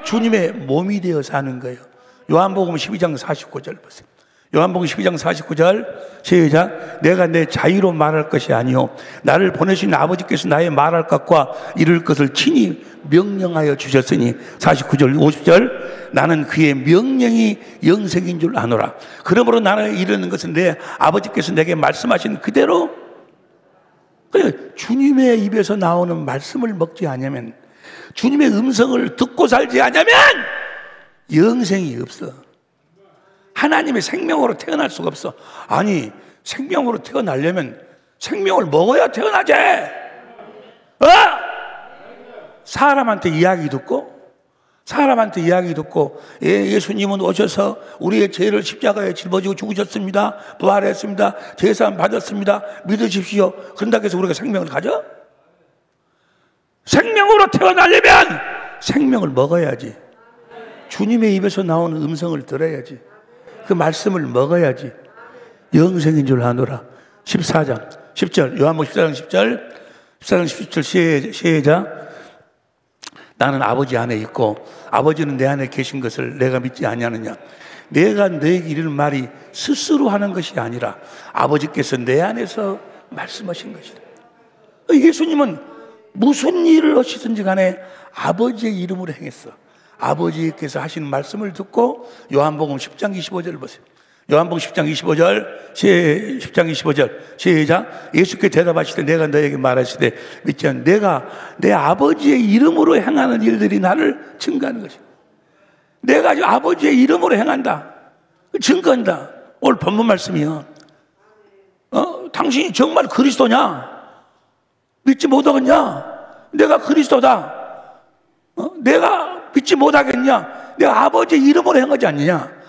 주님의 몸이 되어 사는 거예요. 요한복음 12장 49절 보세요. 요한복음 12장 49절 시작. 내가 내 자유로 말할 것이 아니요 나를 보내신 아버지께서 나의 말할 것과 이룰 것을 친히 명령하여 주셨으니 49절 50절 나는 그의 명령이 영생인 줄 아노라. 그러므로 나는 이르는 것은 내 아버지께서 내게 말씀하신 그대로. 주님의 입에서 나오는 말씀을 먹지 않으면, 주님의 음성을 듣고 살지 않으면 영생이 없어. 하나님의 생명으로 태어날 수가 없어. 아니, 생명으로 태어나려면 생명을 먹어야 태어나지. 사람한테 이야기 듣고 예수님은 오셔서 우리의 죄를 십자가에 짊어지고 죽으셨습니다, 부활했습니다, 제사함 받았습니다, 믿으십시오. 그런다고 해서 우리가 생명을 가져? 생명으로 태어나려면 생명을 먹어야지. 주님의 입에서 나오는 음성을 들어야지. 그 말씀을 먹어야지. 영생인 줄 아노라. 14장 10절 요한복음 14장 10절 시작. 나는 아버지 안에 있고 아버지는 내 안에 계신 것을 내가 믿지 아니하느냐. 내가 너에게 이르는 말이 스스로 하는 것이 아니라 아버지께서 내 안에서 말씀하신 것이다. 예수님은 무슨 일을 하시든지 간에 아버지의 이름으로 행했어. 아버지께서 하시는 말씀을 듣고 요한복음 10장 25절을 보세요. 요한복음 10장 25절 시작. 예수께 대답하시되 내가 너에게 말하시되 믿지 않는 내가 내 아버지의 이름으로 행하는 일들이 나를 증거하는 것이다. 내가 아버지의 이름으로 행한다, 증거한다. 오늘 본문 말씀이요. 당신이 정말 그리스도냐? 믿지 못하겠냐? 내가 그리스도다. 내가 믿지 못하겠냐? 내가 아버지의 이름으로 행하지 않느냐?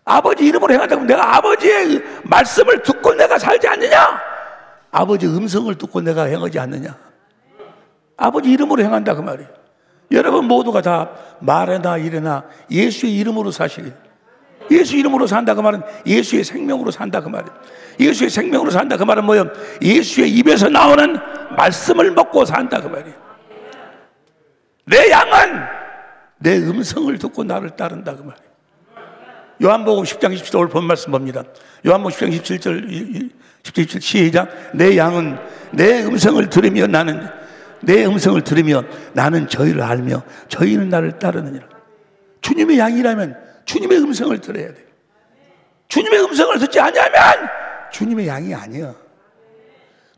아버지 이름으로 행한다면 내가 아버지의 말씀을 듣고 내가 살지 않느냐? 아버지 음성을 듣고 내가 행하지 않느냐? 아버지 이름으로 행한다 그 말이에요. 여러분 모두가 다 말이나 일이나 예수의 이름으로 사시기. 예수 이름으로 산다 그 말은 예수의 생명으로 산다 그 말이에요. 예수의 생명으로 산다 그 말은 뭐예요? 예수의 입에서 나오는 말씀을 먹고 산다 그 말이에요. 내 양은 내 음성을 듣고 나를 따른다 그 말이에요. 요한복음 10장 27절 오늘 본 말씀 봅니다. 요한복음 10장 17절 시작. 내 양은 내 음성을 들으며 나는 저희를 알며 저희는 나를 따르느니라. 주님의 양이라면 주님의 음성을 들어야 돼. 주님의 음성을 듣지 않으면 주님의 양이 아니야.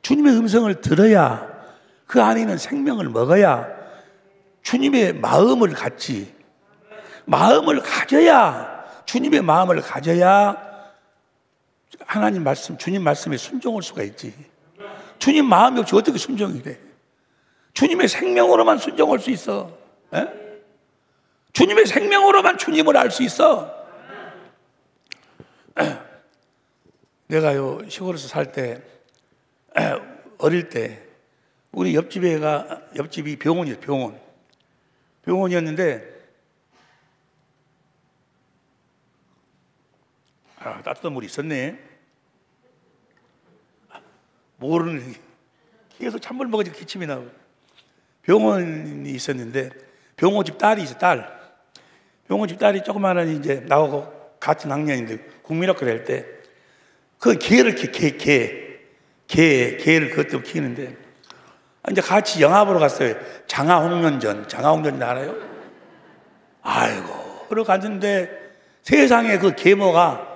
주님의 음성을 들어야 그 안에 있는 생명을 먹어야 주님의 마음을 갖지. 마음을 가져야, 주님의 마음을 가져야 하나님 말씀, 주님 말씀에 순종할 수가 있지. 주님 마음이 없이 어떻게 순종이 돼? 주님의 생명으로만 순종할 수 있어. 에? 주님의 생명으로만 주님을 알 수 있어. 내가요 시골에서 살 때, 어릴 때 우리 옆집이 병원이었는데 따뜻한 물이 있었네. 모르는, 계속 찬물 먹으니까 기침이 나고. 병원이 있었는데 병원집 딸이 있어. 병원집 딸이 조그마한 이제 나하고 같은 학년인데 국민학교 될 때 그 개를 개를 그것 키우는데 이제 같이 영화 보러 갔어요. 장화홍련전 알아요? 아이고, 그러고 갔는데 세상에 그 계모가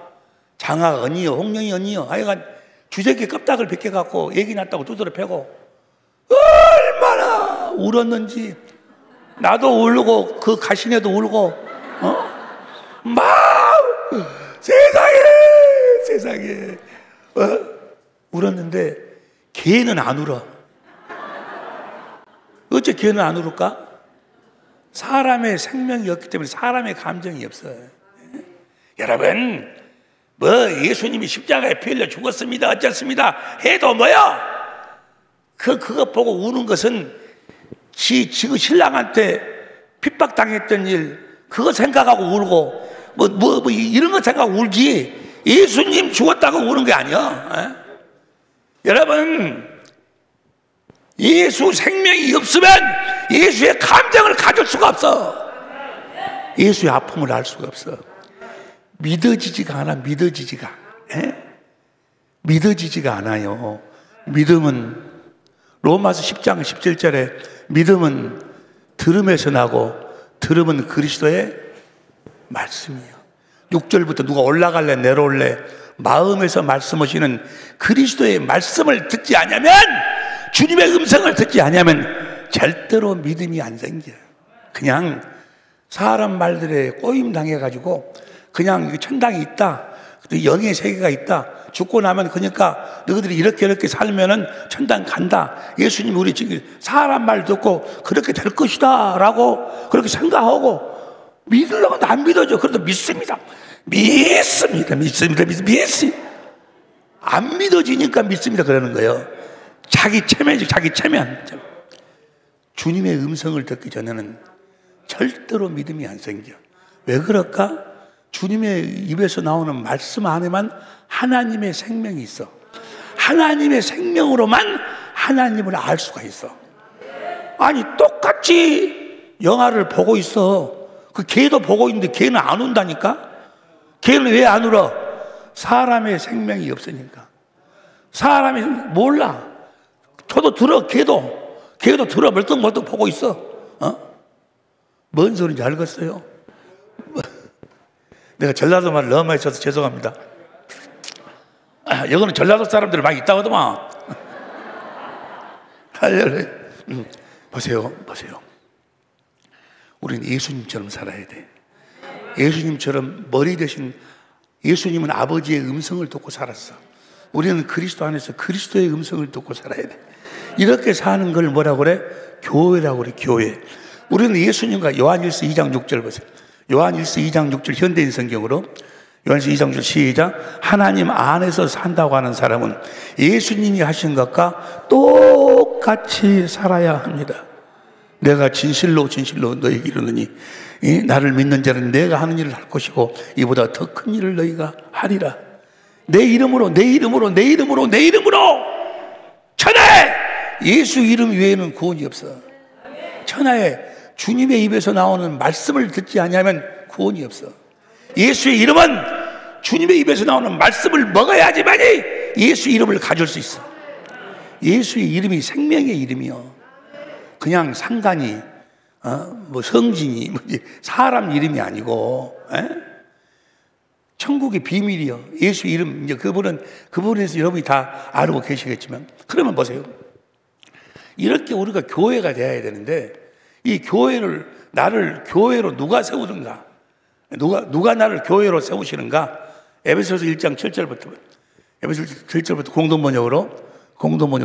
장화가 언니요, 홍련이 언니요, 하여간 주새끼 껍데기를 벗겨갖고 애기 낳았다고 두드려 패고 얼마나 울었는지. 나도 울고 그 가시네도 울고 막 세상에 울었는데 개는 안 울어. 어째 개는 안 울을까? 사람의 생명이 없기 때문에 사람의 감정이 없어요. 여러분, 뭐 예수님이 십자가에 피 흘려 죽었습니다, 어쨌습니다 해도 뭐요? 그거 보고 우는 것은 지금 신랑한테 핍박당했던 일 그거 생각하고 울고 뭐 이런 거 생각하고 울지, 예수님 죽었다고 우는 게 아니야. 여러분, 예수 생명이 없으면 예수의 감정을 가질 수가 없어. 예수의 아픔을 알 수가 없어. 믿어지지가 않아. 믿어지지가. 믿어지지가 않아요. 믿음은 로마서 10장 17절에 믿음은 들음에서 나고 들음은 그리스도의 말씀이에요. 6절부터 누가 올라갈래 내려올래 마음에서 말씀하시는 그리스도의 말씀을 듣지 않으면, 주님의 음성을 듣지 않으면 절대로 믿음이 안 생겨요. 그냥 사람 말들에 꼬임 당해가지고 그냥 천당이 있다, 영의 세계가 있다, 죽고 나면 그러니까 너희들이 이렇게 살면은 천당 간다, 예수님 우리 지금 사람 말 듣고 그렇게 될 것이다 라고 그렇게 생각하고 믿으려고 안 믿어져. 그래도 믿습니다. 안 믿어지니까 믿습니다 그러는 거예요. 자기 체면. 주님의 음성을 듣기 전에는 절대로 믿음이 안 생겨. 왜 그럴까? 주님의 입에서 나오는 말씀 안에만 하나님의 생명이 있어. 하나님의 생명으로만 하나님을 알 수가 있어. 아니 똑같이 영화를 보고 있어. 그 개도 보고 있는데 개는 안 운다니까? 개는 왜 안 울어? 사람의 생명이 없으니까. 사람이 몰라. 저도 들어. 개도 들어. 멀뚱멀뚱 보고 있어. 뭔 소리인지 알겠어요? 내가 전라도 말을 너무 많이 써서 죄송합니다. 여기는 전라도 사람들이 많이 있다고 하더만. 보세요. 우리는 예수님처럼 살아야 돼. 예수님처럼 머리 대신, 예수님은 아버지의 음성을 듣고 살았어. 우리는 그리스도 안에서 그리스도의 음성을 듣고 살아야 돼. 이렇게 사는 걸 뭐라고 그래? 교회라고 그래. 교회. 우리는 예수님과 요한일서 2장 6절 보세요. 요한일서 2장 6절 현대인 성경으로, 요한일서 2장 6절 시작. 하나님 안에서 산다고 하는 사람은 예수님이 하신 것과 똑같이 살아야 합니다. 내가 진실로 너에게 이르노니 나를 믿는 자는 내가 하는 일을 할 것이고 이보다 더 큰 일을 너희가 하리라. 내 이름으로 천하에 예수 이름 외에는 구원이 없어. 천하에 주님의 입에서 나오는 말씀을 듣지 아니하면 구원이 없어. 예수의 이름은 주님의 입에서 나오는 말씀을 먹어야지만이 예수 이름을 가질 수 있어. 예수의 이름이 생명의 이름이요. 그냥 상관이 뭐 성진이 사람 이름이 아니고 천국의 비밀이요. 예수 이름. 이제 그분에서 여러분이 다 알고 계시겠지만, 그러면 보세요. 이렇게 우리가 교회가 되어야 되는데, 이 교회를, 나를 교회로 누가 세우든가, 누가 나를 교회로 세우시는가? 에베소서 1장 7절부터 공동번역으로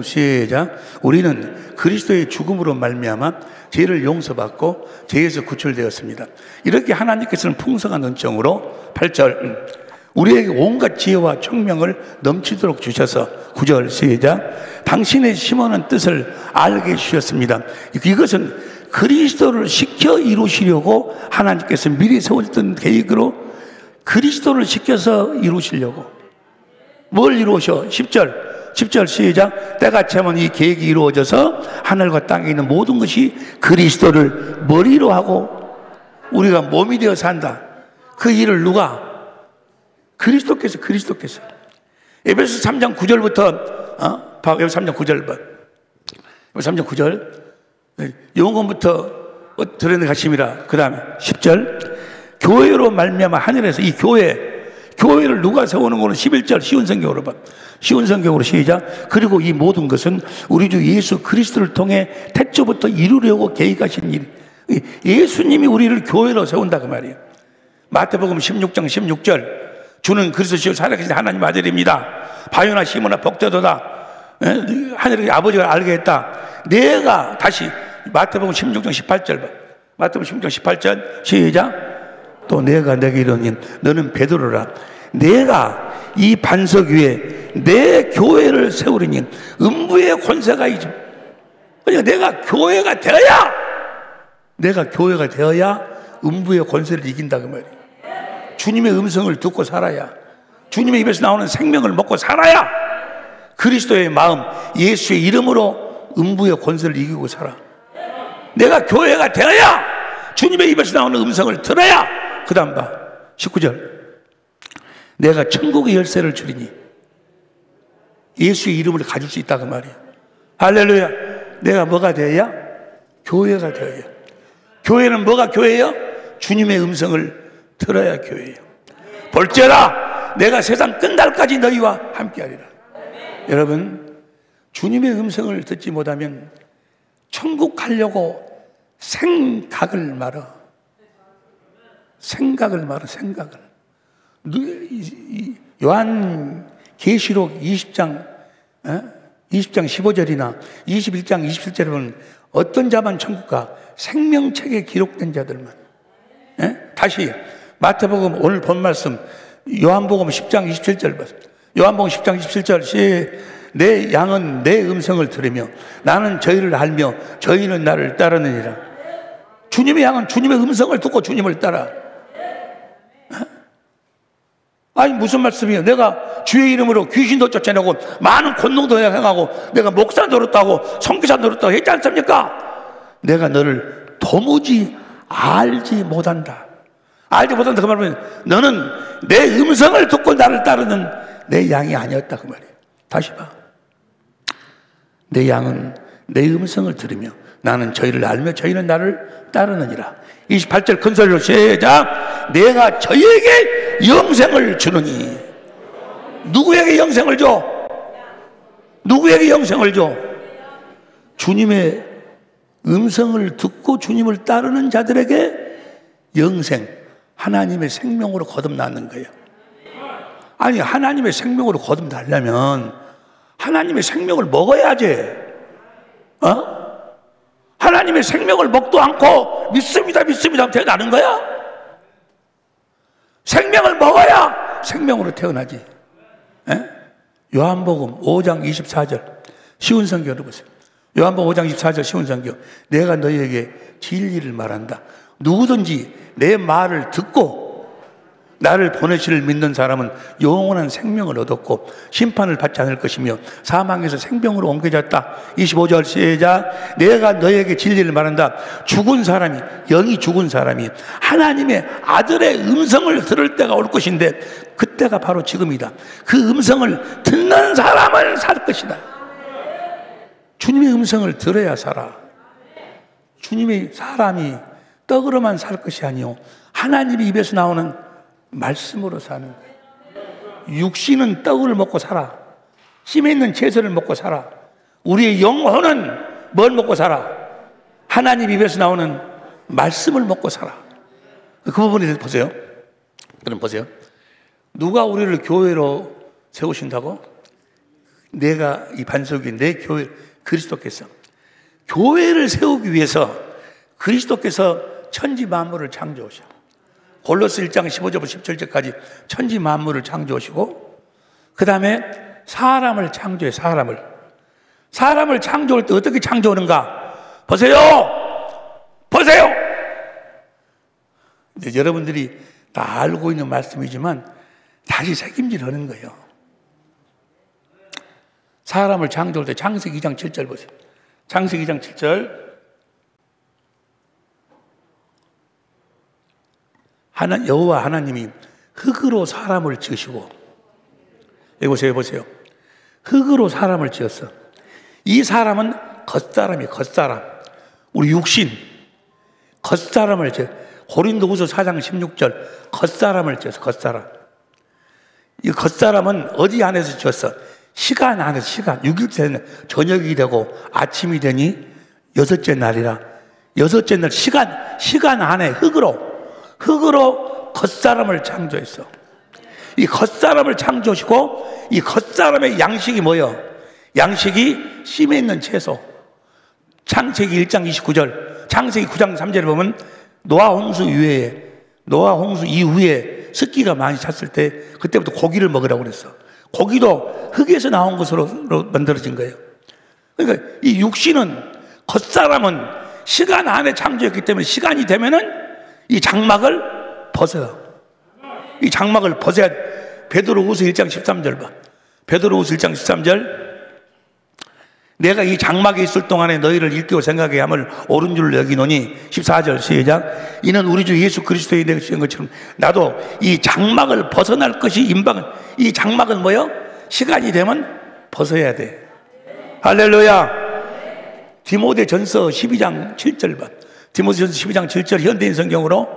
시작. 우리는 그리스도의 죽음으로 말미암아 죄를 용서받고 죄에서 구출되었습니다. 이렇게 하나님께서는 풍성한 은총으로 8절 우리에게 온갖 지혜와 총명을 넘치도록 주셔서 9절 시작. 당신의 심어놓은 뜻을 알게 해주셨습니다. 이것은 그리스도를 시켜 이루시려고 하나님께서 미리 세웠던 계획으로 그리스도를 시켜서 이루시려고. 뭘 이루셔? 10절 시작. 때가 차면 이 계획이 이루어져서 하늘과 땅에 있는 모든 것이 그리스도를 머리로 하고 우리가 몸이 되어 산다. 그 일을 누가? 그리스도께서. 에베소 3장 9절부터 에베소 3장 9절 영원부터 들어내 가심이라. 그 다음에 10절 교회로 말미암아 하늘에서 이 교회를 누가 세우는 거는 11절 쉬운 성경으로 시작. 그리고 이 모든 것은 우리 주 예수 그리스도를 통해 태초부터 이루려고 계획하신 일. 예수님이 우리를 교회로 세운다 그 말이에요. 마태복음 16장 16절 주는 그리스도시요 살아계신 하나님 아들입니다. 바요나 시모나 복되도다. 하늘의 아버지가 알게 했다. 내가 다시 마태복음 16장 18절 시작. 또 내가 내게 이르니 너는 베드로라. 내가 이 반석 위에 내 교회를 세우리니 음부의 권세가 이죠. 그러니까 내가 교회가 되어야 음부의 권세를 이긴다 그 말이에요. 주님의 음성을 듣고 살아야, 주님의 입에서 나오는 생명을 먹고 살아야 그리스도의 마음, 예수의 이름으로 음부의 권세를 이기고 살아. 내가 교회가 되어야 주님의 입에서 나오는 음성을 들어야 그 다음 봐 19절 내가 천국의 열쇠를 주리니 예수의 이름을 가질 수 있다 그 말이에요. 할렐루야. 내가 뭐가 되어야? 교회가 되어야. 교회는 뭐가 교회예요? 주님의 음성을 들어야 교회예요. 볼지어다 내가 세상 끝날까지 너희와 함께하리라. 여러분 주님의 음성을 듣지 못하면 천국 가려고 생각을 말어. 생각을. 요한 계시록 20장 15절이나 21장 27절에 보면 어떤 자만 천국 가? 생명책에 기록된 자들만. 다시 마태복음 오늘 본 말씀 요한복음 10장 27절 말씀. 요한복음 10장 27절 내 양은 내 음성을 들으며 나는 저희를 알며 저희는 나를 따르느니라. 주님의 양은 주님의 음성을 듣고 주님을 따라. 아니 무슨 말씀이에요? 내가 주의 이름으로 귀신도 쫓아내고 많은 권능도 행하고 내가 목사 노릇하고 선교사 노릇하고 했지 않습니까? 내가 너를 도무지 알지 못한다. 알지 못한다 그 말은 너는 내 음성을 듣고 나를 따르는 내 양이 아니었다 그 말이에요. 다시 봐. 내 양은 내 음성을 들으며 나는 저희를 알며 저희는 나를 따르느니라. 28절 큰 소리로 시작. 내가 저희에게 영생을 주느니. 누구에게 영생을 줘? 누구에게 영생을 줘? 주님의 음성을 듣고 주님을 따르는 자들에게 영생, 하나님의 생명으로 거듭나는 거예요. 아니 하나님의 생명으로 거듭나려면 하나님의 생명을 먹어야지. 하나님의 생명을 먹도 않고 믿습니다 하면 태어나는 거야? 생명을 먹어야 생명으로 태어나지. 요한복음 5장 24절 쉬운 성경을 보세요. 요한복음 5장 24절 쉬운 성경. 내가 너희에게 진리를 말한다. 누구든지 내 말을 듣고 나를 보내시를 믿는 사람은 영원한 생명을 얻었고 심판을 받지 않을 것이며 사망에서 생명으로 옮겨졌다. 25절 시작. 내가 너에게 진리를 말한다. 죽은 사람이, 영이 죽은 사람이 하나님의 아들의 음성을 들을 때가 올 것인데 그때가 바로 지금이다. 그 음성을 듣는 사람은 살 것이다. 주님의 음성을 들어야 살아. 주님의 사람이 떡으로만 살 것이 아니요 하나님의 입에서 나오는 말씀으로 사는 거예요. 육신은 떡을 먹고 살아. 심에 있는 채소를 먹고 살아. 우리의 영혼은 뭘 먹고 살아? 하나님 입에서 나오는 말씀을 먹고 살아. 그 부분에 보세요. 그럼 보세요. 누가 우리를 교회로 세우신다고? 내가 이 반석이 내 교회 그리스도께서 교회를 세우기 위해서 그리스도께서 천지 만물을 창조하셔. 골로새 1장 15절부터 17절까지 천지 만물을 창조하시고 그 다음에 사람을 창조해. 사람을 창조할 때 어떻게 창조하는가? 보세요. 이제 여러분들이 다 알고 있는 말씀이지만 다시 새김질하는 거예요. 사람을 창조할 때 창세기 2장 7절 보세요. 창세기 2장 7절. 여호와 하나님이 흙으로 사람을 지으시고, 여기 보세요. 흙으로 사람을 지었어. 이 사람은 겉사람. 우리 육신. 겉사람을 지어. 고린도후서 4장 16절. 겉사람을 지었어, 겉사람. 이 겉사람은 어디 안에서 지었어? 시간 안에서, 시간. 6일째는 저녁이 되고 아침이 되니 여섯째 날이라. 여섯째 날 시간 안에 흙으로 겉사람을 창조했어. 이 겉사람을 창조시고 이 겉사람의 양식이 뭐예요? 양식이 심에 있는 채소. 창세기 1장 29절, 창세기 9장 3절에 보면 노아 홍수 이후에 습기가 많이 찼을 때 그때부터 고기를 먹으라고 그랬어. 고기도 흙에서 나온 것으로 만들어진 거예요. 그러니까 이 육신은, 겉사람은 시간 안에 창조했기 때문에 시간이 되면은 이 장막을 벗어요. 이 장막을 벗어야. 베드로후서 1장 13절 봐. 베드로후서 1장 13절. 내가 이 장막에 있을 동안에 너희를 일깨워 생각해 함을 옳은 줄 여기노니 14절 시작. 이는 우리 주 예수 그리스도의 되신 것처럼 나도 이 장막을 벗어날 것이 임박은, 이 장막은 뭐요? 시간이 되면 벗어야 돼. 할렐루야. 디모데전서 12장 7절 봐. 디모데전서 12장 7절 현대인 성경으로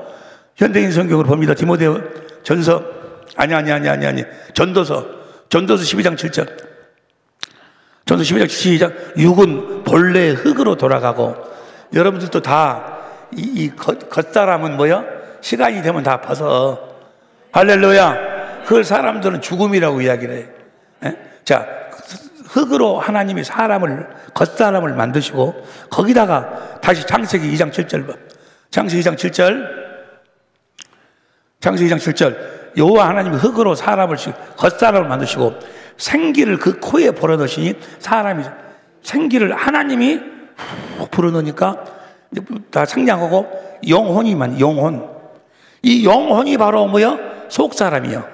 봅니다. 디모데전서 아니 전도서 12장 7절. 전도 12장 시작. 육은 본래 흙으로 돌아가고, 여러분들도 다 이 겉사람은 뭐요? 시간이 되면 다 벗어. 할렐루야. 그 사람들은 죽음이라고 이야기를 해. 에? 자, 흙으로 하나님이 사람을, 겉사람을 만드시고, 거기다가 다시 창세기 2장 7절 봐. 창세기 2장 7절. 여호와 하나님이 흙으로 사람을, 겉사람을 만드시고 생기를 그 코에 불어넣으시니 사람이, 생기를 하나님이 훅 불어넣으니까 다 생량하고 영혼이만, 영혼. 이 영혼이 바로 뭐야? 속사람이요.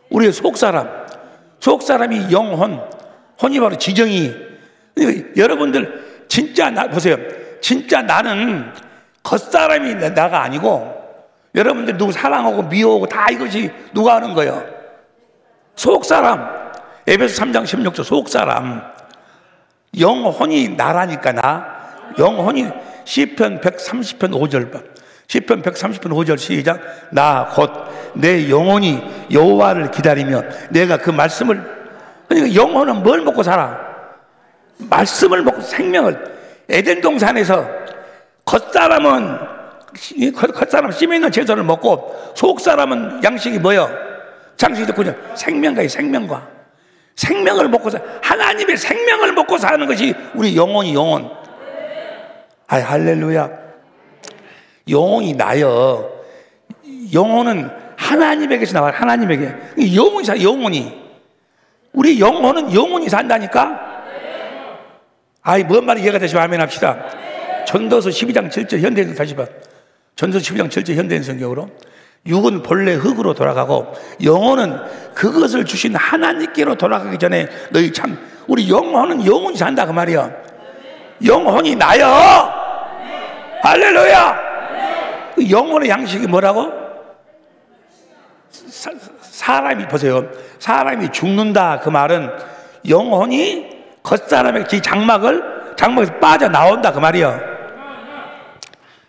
우리의 속사람이 영혼. 혼이 바로 지정이. 여러분들 진짜 보세요. 진짜 나는 겉사람이 나가 아니고, 여러분들 누구 사랑하고 미워하고 다 이것이 누가 하는 거예요? 속사람. 에베소 3장 16절 속사람. 영혼이 나라니까 나. 영혼이 시편 130편 5절 봐. 시편 130편 5절 시작. 나 곧 내 영혼이 여호와를 기다리며 내가 그 말씀을. 그러니까 영혼은 뭘 먹고 살아? 말씀을 먹고 생명을. 에덴 동산에서 겉사람은 씨 있는 채소를 먹고 속사람은 양식이 뭐요? 장식이 듣고 생명과 생명을 먹고 하나님의 생명을 먹고 사는 것이 우리 영혼이 영혼. 할렐루야. 영혼이 나요. 영혼은 하나님에게서 나와요. 하나님에게. 영혼이 사, 영혼이. 우리 영혼은 영혼이 산다니까? 뭔 말이 이해가 되시면 아멘 합시다. 전도서 12장 7절 현대인 다시 봐. 전도서 12장 7절 현대인 성경으로. 육은 본래 흙으로 돌아가고 영혼은 그것을 주신 하나님께로 돌아가기 전에 너희 참, 우리 영혼은 영혼이 산다 그 말이야. 영혼이 나요. 할렐루야. 그 영혼의 양식이 뭐라고? 사람이 보세요. 사람이 죽는다 그 말은 영혼이 겉사람의 장막에서 빠져나온다 그 말이야.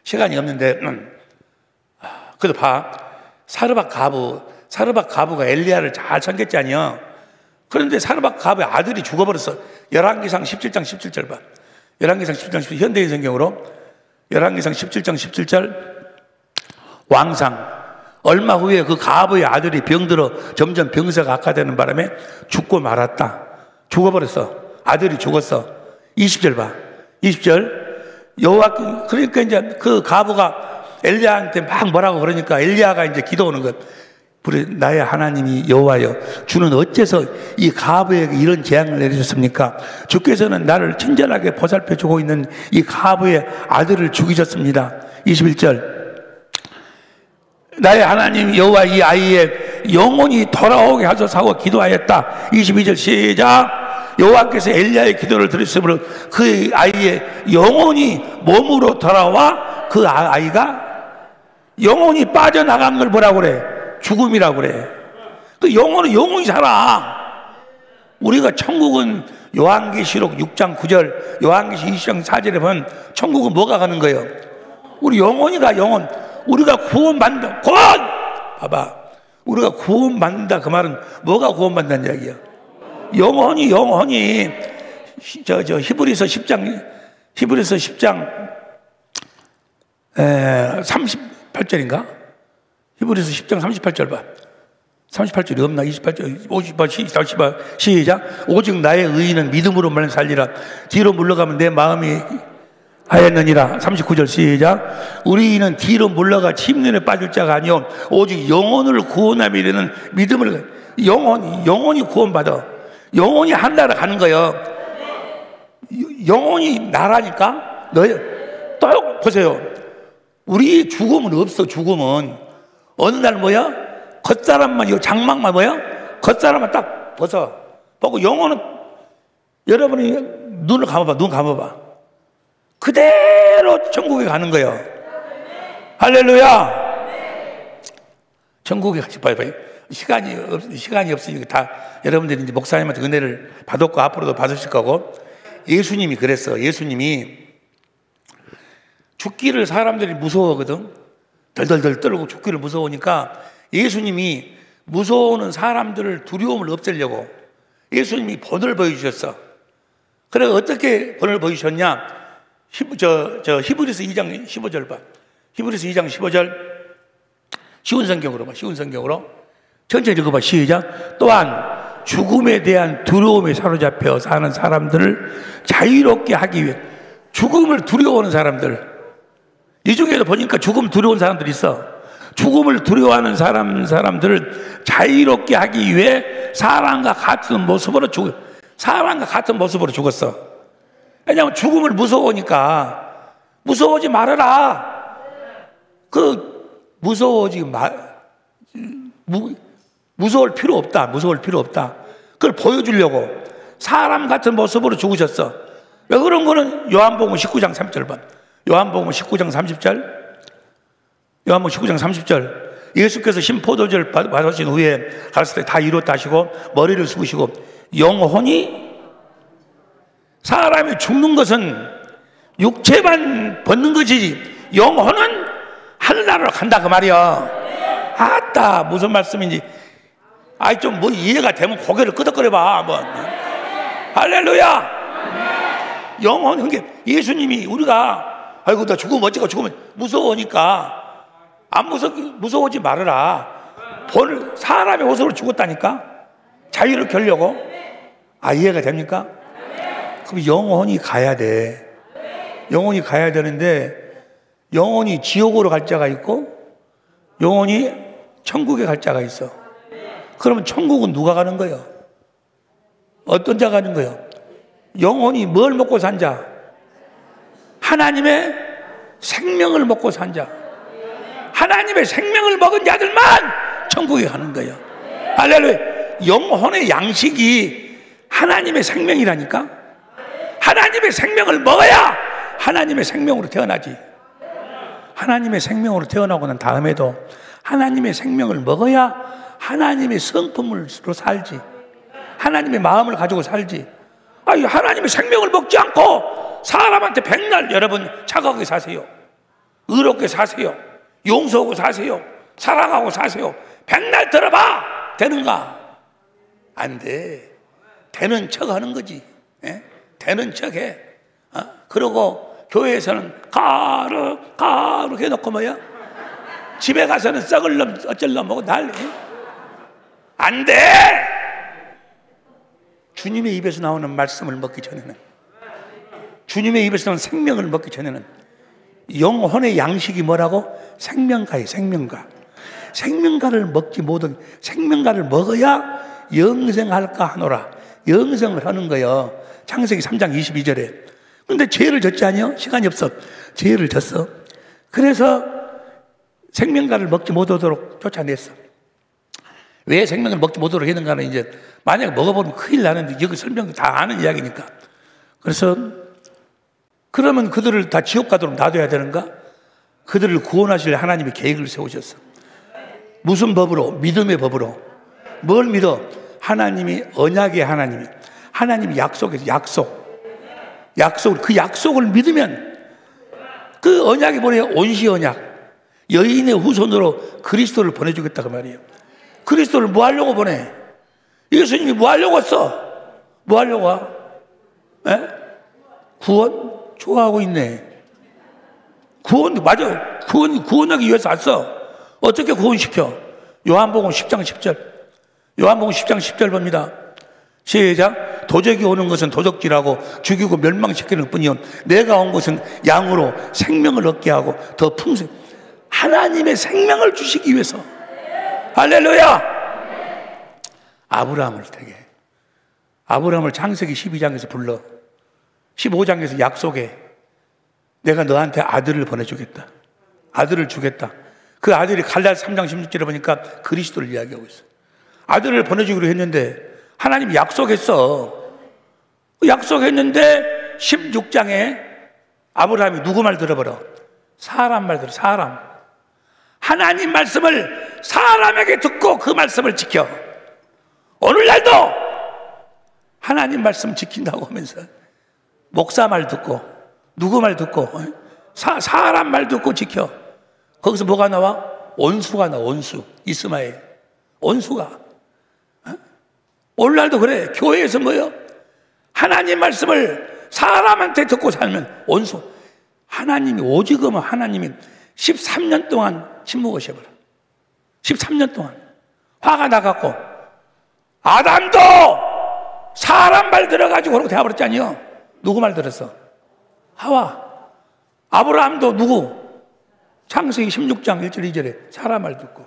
시간이 없는데 그래도 봐. 사르밧 가부가 엘리야를 잘 섬겼잖아요. 그런데 사르밧 가부의 아들이 죽어버렸어. 열왕기상 17장 17절 봐. 열왕기상 17장 17절 현대인 성경으로. 열왕기상 17장 17절 왕상. 얼마 후에 그 가부의 아들이 병들어 점점 병세가 악화되는 바람에 죽고 말았다. 죽어버렸어. 아들이 죽었어. 20절 봐. 20절 여호와, 그러니까 이제 그 가부가 엘리야한테 막 뭐라고 그러니까 엘리야가 이제 기도하는 것. 나의 하나님이 여호와여, 주는 어째서 이 가부에게 이런 재앙을 내리셨습니까? 주께서는 나를 친절하게 보살펴 주고 있는 이 가부의 아들을 죽이셨습니다. 21절 나의 하나님 여호와 이 아이의 영혼이 돌아오게 하소서 하고 기도하였다. 22절 시작. 여호와께서 엘리야의 기도를 들으시므로 그 아이의 영혼이 몸으로 돌아와 그 아이가 영혼이 빠져나간 걸 뭐라고 그래? 죽음이라고 그래. 그 영혼은 영혼이 살아. 우리가 천국은 요한계시록 6장 9절, 요한계시 20장 4절에 보면 천국은 뭐가 가는 거예요? 우리 영혼이가 영혼. 우리가 구원받는다. 봐봐. 우리가 구원받는다 그 말은 뭐가 구원받는다는 이야기야? 영혼이 히브리서 10장 38절인가? 히브리서 10장 38절 봐. 38절이 없나? 28절, 50번, 시작. 오직 나의 의인은 믿음으로 말면 살리라. 뒤로 물러가면 내 마음이 하였느니라. 39절 시작. 우리는 뒤로 물러가 침륜에 빠질 자가 아니요 오직 영혼을 구원하미라는 믿음을. 영혼이 구원받아. 영혼이 한나라 가는 거예요. 영혼이 나라니까. 또 보세요. 우리 죽음은 없어. 죽음은 어느 날 뭐야? 겉사람만, 이 장막만 뭐야? 겉사람만 딱 벗어. 보고 영혼은 여러분이 눈을 감아봐, 눈 감아봐. 그대로 천국에 가는 거예요. 할렐루야. 천국에 가시 봐요. 시간이 없으니까 다 여러분들이 이제 목사님한테 은혜를 받았고 앞으로도 받으실 거고, 예수님이 그랬어. 예수님이 죽기를 사람들이 무서워하거든. 덜덜덜 떨고 죽기를 무서우니까 예수님이 무서워하는 사람들을 두려움을 없애려고 예수님이 본을 보여주셨어. 그래 어떻게 본을 보여주셨냐? 히브리서 2장 15절 봐. 히브리서 2장 15절 쉬운 성경으로 봐. 쉬운 성경으로 천천히 읽어봐. 시작. 또한 죽음에 대한 두려움에 사로잡혀 사는 사람들을 자유롭게 하기 위해, 죽음을 두려워하는 사람들, 이 중에도 보니까 죽음 두려운 사람들이 있어. 죽음을 두려워하는 사람들을 자유롭게 하기 위해 사람과 같은 모습으로 죽었어. 왜냐하면 죽음을 무서우니까 무서워하지 말아라. 무서울 필요 없다. 무서울 필요 없다. 그걸 보여주려고 사람 같은 모습으로 죽으셨어. 왜 그런 거는 요한복음 19장 30절 봐. 요한복음 19장 30절. 요한복음 19장 30절. 예수께서 신포도주를 받으신 후에 가르칠 때 다 이뤘다 하시고 머리를 숙이시고 영혼이, 사람이 죽는 것은 육체만 벗는 것이지 영혼은 하늘나라로 간다 그 말이야. 아따 무슨 말씀인지 좀 뭐 이해가 되면 고개를 끄덕거려봐 뭐. 할렐루야. 영혼, 그게 예수님이 우리가 아이고 나 죽으면 어쩌고 죽으면 무서우니까 안 무서워하지 말아라. 사람의 옷으로 죽었다니까. 자유를 하려고. 이해가 됩니까? 그럼 영혼이 가야 돼. 영혼이 가야 되는데 영혼이 지옥으로 갈 자가 있고 영혼이 천국에 갈 자가 있어. 그러면 천국은 누가 가는 거예요? 어떤 자가 가는 거예요? 영혼이 뭘 먹고 산 자? 하나님의 생명을 먹고 산 자. 하나님의 생명을 먹은 자들만 천국에 가는 거예요. 할렐루야. 영혼의 양식이 하나님의 생명이라니까. 하나님의 생명을 먹어야 하나님의 생명으로 태어나지. 하나님의 생명으로 태어나고 난 다음에도 하나님의 생명을 먹어야 하나님의 성품으로 살지. 하나님의 마음을 가지고 살지. 하나님의 생명을 먹지 않고 사람한테 백날 여러분 착하게 사세요. 의롭게 사세요. 용서하고 사세요. 사랑하고 사세요. 백날 들어봐. 되는가? 안 돼. 되는 척 하는 거지. 되는 척 해. 그러고 교회에서는 가르 해놓고 뭐야? 집에 가서는 썩을 놈 어쩔 놈 먹고 난리. 안 돼. 주님의 입에서 나오는 말씀을 먹기 전에는, 주님의 입에서 나오는 생명을 먹기 전에는 영혼의 양식이 뭐라고? 생명가예요. 생명가. 생명가를 먹지 못한, 생명가를 먹어야 영생할까 하노라. 영생을 하는 거예요. 창세기 3장 22절에. 근데 죄를 졌지 아니요? 시간이 없어. 죄를 졌어. 그래서 생명가를 먹지 못하도록 쫓아냈어. 왜 생명을 먹지 못하도록 했는가는 이제 만약에 먹어보면 큰일 나는데 여기 설명 다 아는 이야기니까. 그래서 그러면 그들을 다 지옥 가도록 놔둬야 되는가? 그들을 구원하실 하나님의 계획을 세우셨어. 무슨 법으로? 믿음의 법으로. 뭘 믿어? 하나님이 언약의 하나님이, 하나님이 약속해서 약속을, 그 약속을 믿으면 그 언약이 뭐예요? 온시 언약. 여인의 후손으로 그리스도를 보내주겠다 그 말이에요. 그리스도를 뭐 하려고 보내? 예수님이 뭐 하려고 왔어? 뭐 하려고 와? 구원? 좋아하고 있네. 구원, 맞아. 구원하기 위해서 왔어. 어떻게 구원시켜? 요한복음 10장 10절. 요한복음 10장 10절 봅니다. 시작. 도적이 오는 것은 도적질하고 죽이고 멸망시키는 뿐이요 내가 온 것은 양으로 생명을 얻게 하고 더 풍성. 하나님의 생명을 주시기 위해서. 할렐루야. 아브라함을 창세기 12장에서 불러 15장에서 약속해. 내가 너한테 아들을 보내주겠다. 아들을 주겠다. 그 아들이 갈라디아 3장 16절에 보니까 그리스도를 이야기하고 있어. 아들을 보내주기로 했는데 하나님이 약속했어. 약속했는데 16장에 아브라함이 누구 말 들어버려? 사람 말 들어. 사람. 하나님 말씀을 사람에게 듣고 그 말씀을 지켜. 오늘날도 하나님 말씀 지킨다고 하면서 목사 말 듣고 누구 말 듣고 사람 말 듣고 지켜. 거기서 뭐가 나와? 원수가 나와. 원수. 이스마엘. 원수가. 오늘날도 그래. 교회에서 뭐요? 하나님 말씀을 사람한테 듣고 살면 원수. 하나님이 오직으면 하나님이 13년 동안 침묵하셔버려. 13년 동안 화가 나갖고 아담도 사람 말 들어가지고 그러고 대화버렸잖아요. 누구 말 들었어? 하와. 아브라함도 누구? 창세기 16장 1절 2절에 사람 말 듣고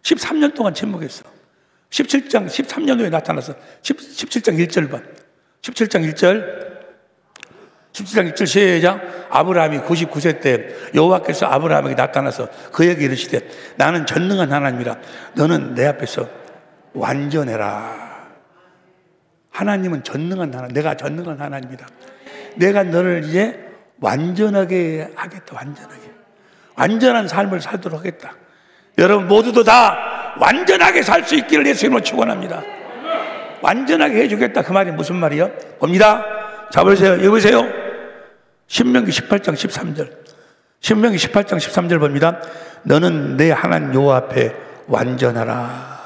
13년 동안 침묵했어. 17장 13년 후에 나타나서 17장 1절 봐. 17장 1절 시작. 아브라함이 99세 때 여호와께서 아브라함에게 나타나서 그에게 이르시되 나는 전능한 하나님이라 너는 내 앞에서 완전해라. 하나님은 전능한 하나님. 내가 전능한 하나님이다. 내가 너를 이제 완전하게 하겠다. 완전한 삶을 살도록 하겠다. 여러분 모두도 다 완전하게 살 수 있기를 예수님으로 축원합니다. 완전하게 해주겠다. 그 말이 무슨 말이요? 봅니다. 자 보세요. 여기 보세요. 신명기 18장 13절. 신명기 18장 13절 봅니다. 너는 내 하나님 여호와 앞에 완전하라.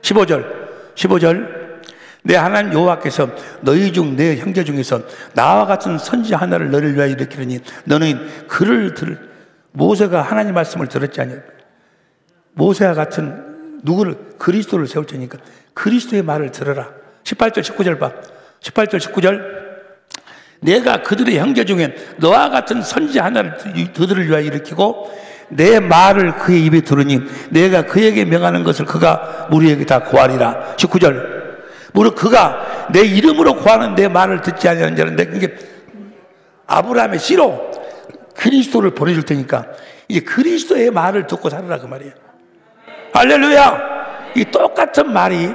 15절 내 하나님 여호와께서 너희 중 내 형제 중에서 나와 같은 선지 하나를 너를 위하여 일으키려니 너는 그를 모세가 하나님 말씀을 들었지 않냐. 모세와 같은 누구를? 그리스도를 세울 테니까 그리스도의 말을 들어라. 18절 19절 봐. 18절 19절 내가 그들의 형제 중에 너와 같은 선지 하나를 그들을 위하여 일으키고 내 말을 그의 입에 들으니 내가 그에게 명하는 것을 그가 우리에게 다 고하리라. 19절 무릇 그가 내 이름으로 고하는 내 말을 듣지 아니하는 자는 이게 아브라함의 씨로 그리스도를 보내줄 테니까 이제 그리스도의 말을 듣고 살아라 그 말이에요. 할렐루야. 이 똑같은 말이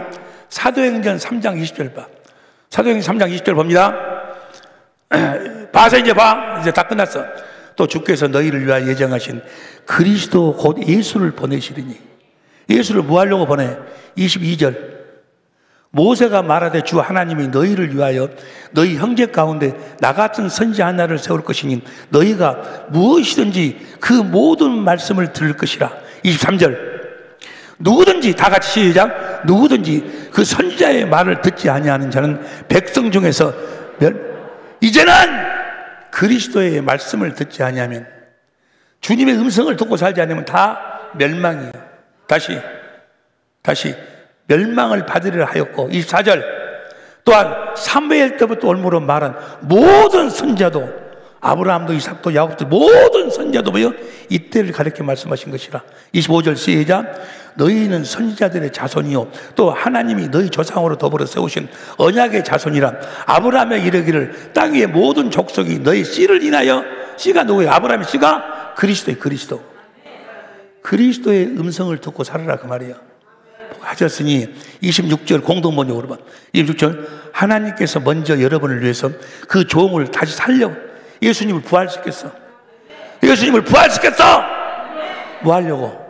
사도행전 3장 20절 봐. 사도행전 3장 20절 봅니다. 봐서 이제 봐. 이제 다 끝났어. 또 주께서 너희를 위하여 예정하신 그리스도 곧 예수를 보내시리니. 예수를 뭐 하려고 보내? 22절 모세가 말하되 주 하나님이 너희를 위하여 너희 형제 가운데 나 같은 선지 하나를 세울 것이니 너희가 무엇이든지 그 모든 말씀을 들을 것이라. 23절 누구든지 다 같이 시작. 누구든지 그 선지자의 말을 듣지 아니하는 자는 백성 중에서 이제는 그리스도의 말씀을 듣지 아니하면 주님의 음성을 듣고 살지 않으면 다 멸망이에요. 다시 멸망을 받으리라 하였고 24절 또한 사무엘 때부터 올무로 말한 모든 선지자도 아브라함도 이삭도 야곱도 모든 선지자도 뭐요? 이때를 가리켜 말씀하신 것이라. 25절 시작. 너희는 선지자들의 자손이요 또 하나님이 너희 조상으로 더불어 세우신 언약의 자손이라. 아브라함의 이르기를 땅 위의 모든 족속이 너희 씨를 인하여. 씨가 누구예요? 아브라함의 씨가 그리스도예요. 그리스도의 음성을 듣고 살아라 그 말이에요. 하셨으니 26절 공동번역으로 봐. 26절 하나님께서 먼저 여러분을 위해서 그 종을 다시 살려 예수님을 부활시켰어. 뭐 하려고?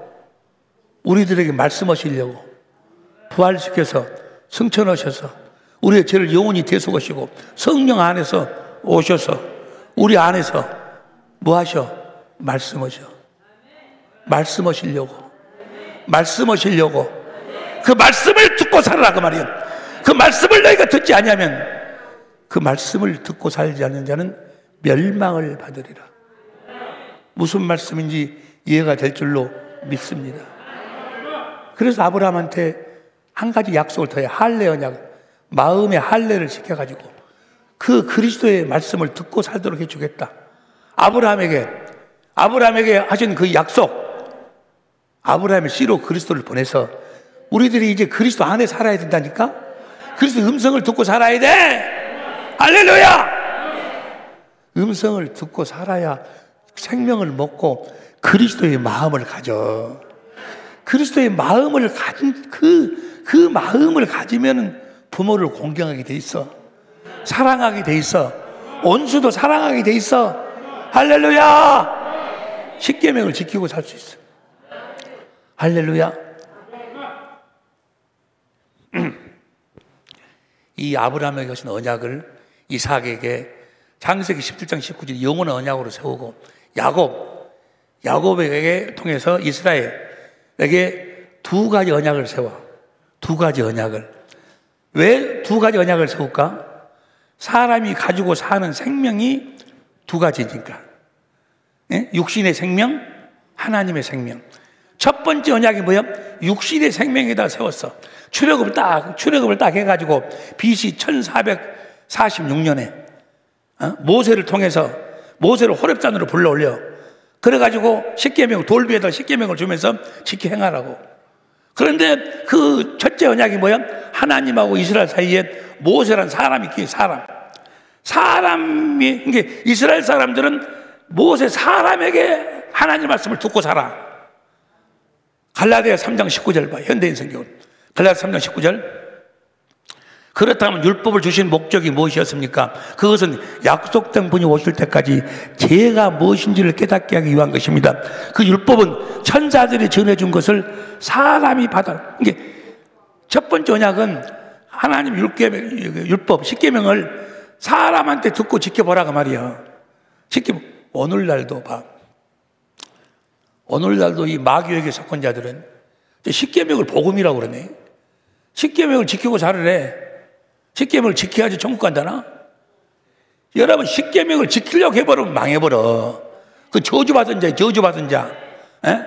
우리들에게 말씀하시려고 부활시켜서 승천하셔서 우리의 죄를 영원히 대속하시고 성령 안에서 오셔서 우리 안에서 뭐 하셔? 말씀하시려고 그 말씀을 듣고 살아라 그 말이에요. 그 말씀을 너희가 듣지 아니하면 그 말씀을 듣고 살지 않는 자는 멸망을 받으리라. 무슨 말씀인지 이해가 될 줄로 믿습니다. 그래서 아브라함한테 한 가지 약속을 더해. 할례 언약, 마음의 할례를 시켜가지고 그 그리스도의 말씀을 듣고 살도록 해주겠다. 아브라함에게 하신 그 약속, 아브라함의 씨로 그리스도를 보내서 우리들이 이제 그리스도 안에 살아야 된다니까. 그리스도 음성을 듣고 살아야 돼. 할렐루야. 음성을 듣고 살아야 생명을 먹고 그리스도의 마음을 가져. 그리스도의 마음을 가진 그 마음을 가지면 부모를 공경하게 돼 있어. 사랑하게 돼 있어. 원수도 사랑하게 돼 있어. 할렐루야. 십계명을 지키고 살 수 있어. 할렐루야. 이 아브라함에게 하신 언약을 이삭에게 창세기 17장 19절 영원한 언약으로 세우고 야곱에게 통해서 이스라엘에게 두 가지 언약을 세워. 두 가지 언약을. 왜 두 가지 언약을 세울까? 사람이 가지고 사는 생명이 두 가지니까. 예? 육신의 생명, 하나님의 생명. 첫 번째 언약이 뭐야? 육신의 생명에다 세웠어. 출애굽을 딱 해가지고 BC 1446년에 모세를 통해서 모세를 호렙산으로 불러올려. 그래가지고 십계명 돌비에다 십계명을 주면서 지켜 행하라고. 그런데 그 첫째 언약이 뭐야? 하나님하고 이스라엘 사이에 모세란 사람이 있기에 사람이 이게 이스라엘 사람들은 모세 사람에게 하나님 말씀을 듣고 살아. 갈라디아 3장 19절 봐. 현대인 성경은 갈라디아 3장 19절. 그렇다면 율법을 주신 목적이 무엇이었습니까? 그것은 약속된 분이 오실 때까지 죄가 무엇인지를 깨닫게 하기 위한 것입니다. 그 율법은 천사들이 전해준 것을 사람이 받아. 이게 첫 번째 언약은 하나님 율법, 십계명을 사람한테 듣고 지켜보라고 말이야. 오늘날도 봐. 오늘날도 이 마귀에게 속한 자들은 십계명을 복음이라고 그러네. 십계명을 지키고 살으래. 십계명을 지켜야지 천국 간다나? 여러분, 십계명을 지키려고 해버리면 망해버려. 그 저주받은 자. 에?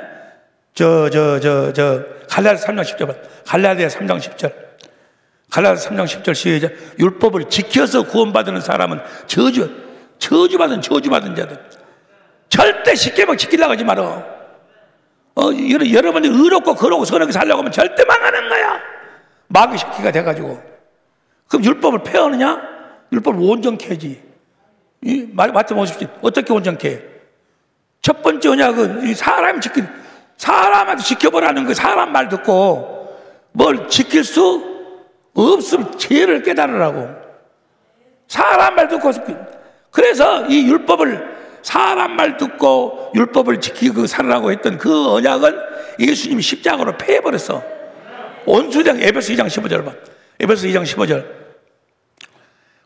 갈라디아 3장 10절. 갈라디아 3장 10절. 갈라디아 3장 10절 시작. 율법을 지켜서 구원받는 사람은 저주받은 자들. 절대 십계명 지키려고 하지 말어. 여러분이 의롭고 거룩고 선하게 살려고 하면 절대 망하는 거야. 마귀 새끼가 돼가지고. 그럼 율법을 폐하느냐? 율법을 온전케 하지. 맞죠? 보십시오. 어떻게 온전케 해? 첫 번째 언약은 사람한테 지켜보라는 거. 사람 말 듣고 뭘 지킬 수 없으면 죄를 깨달으라고. 사람 말 듣고. 그래서 이 율법을 사람 말 듣고 율법을 지키고 살으라고 했던 그 언약은 예수님이 십자가로 폐해버렸어. 온수된 에베소 2장 15절 봐. 에베소 2장 15절.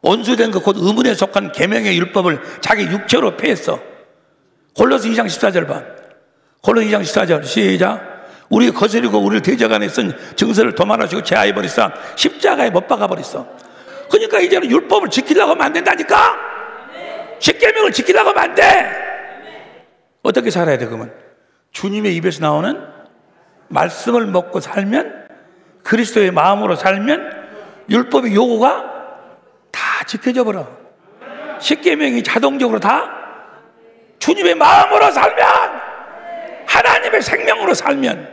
온수된 것 곧 의문에 속한 계명의 율법을 자기 육체로 폐했어. 골로새 2장 14절 봐. 골로새 2장 14절 시작. 우리 거스리고 우리를 대적하는 쓴 증서를 도말하시고 제하해 버리사 십자가에 못 박아 버렸어. 그러니까 이제는 율법을 지키려고 하면 안 된다니까. 십계명을 지키려고 하면 안 돼. 어떻게 살아야 돼 그러면? 주님의 입에서 나오는 말씀을 먹고 살면, 그리스도의 마음으로 살면 율법의 요구가 다 지켜져 버려. 십계명이 자동적으로 다 주님의 마음으로 살면, 하나님의 생명으로 살면,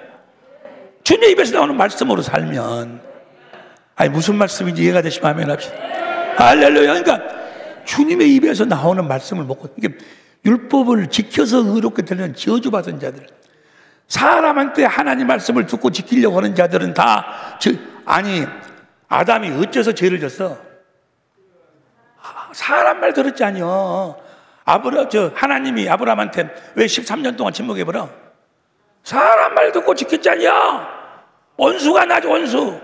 주님의 입에서 나오는 말씀으로 살면. 아니 무슨 말씀인지 이해가 되시면 아멘 합시다. 할렐루야. 그러니까 주님의 입에서 나오는 말씀을 먹고, 그러니까 율법을 지켜서 의롭게 되는 저주받은 자들, 사람한테 하나님 말씀을 듣고 지키려고 하는 자들은 다 아담이 어째서 죄를 졌어? 사람 말 들었지 아니요. 하나님이 아브라함한테 왜 13년 동안 침묵해버려? 사람 말 듣고 지켰지 아니야. 원수가 나지 원수.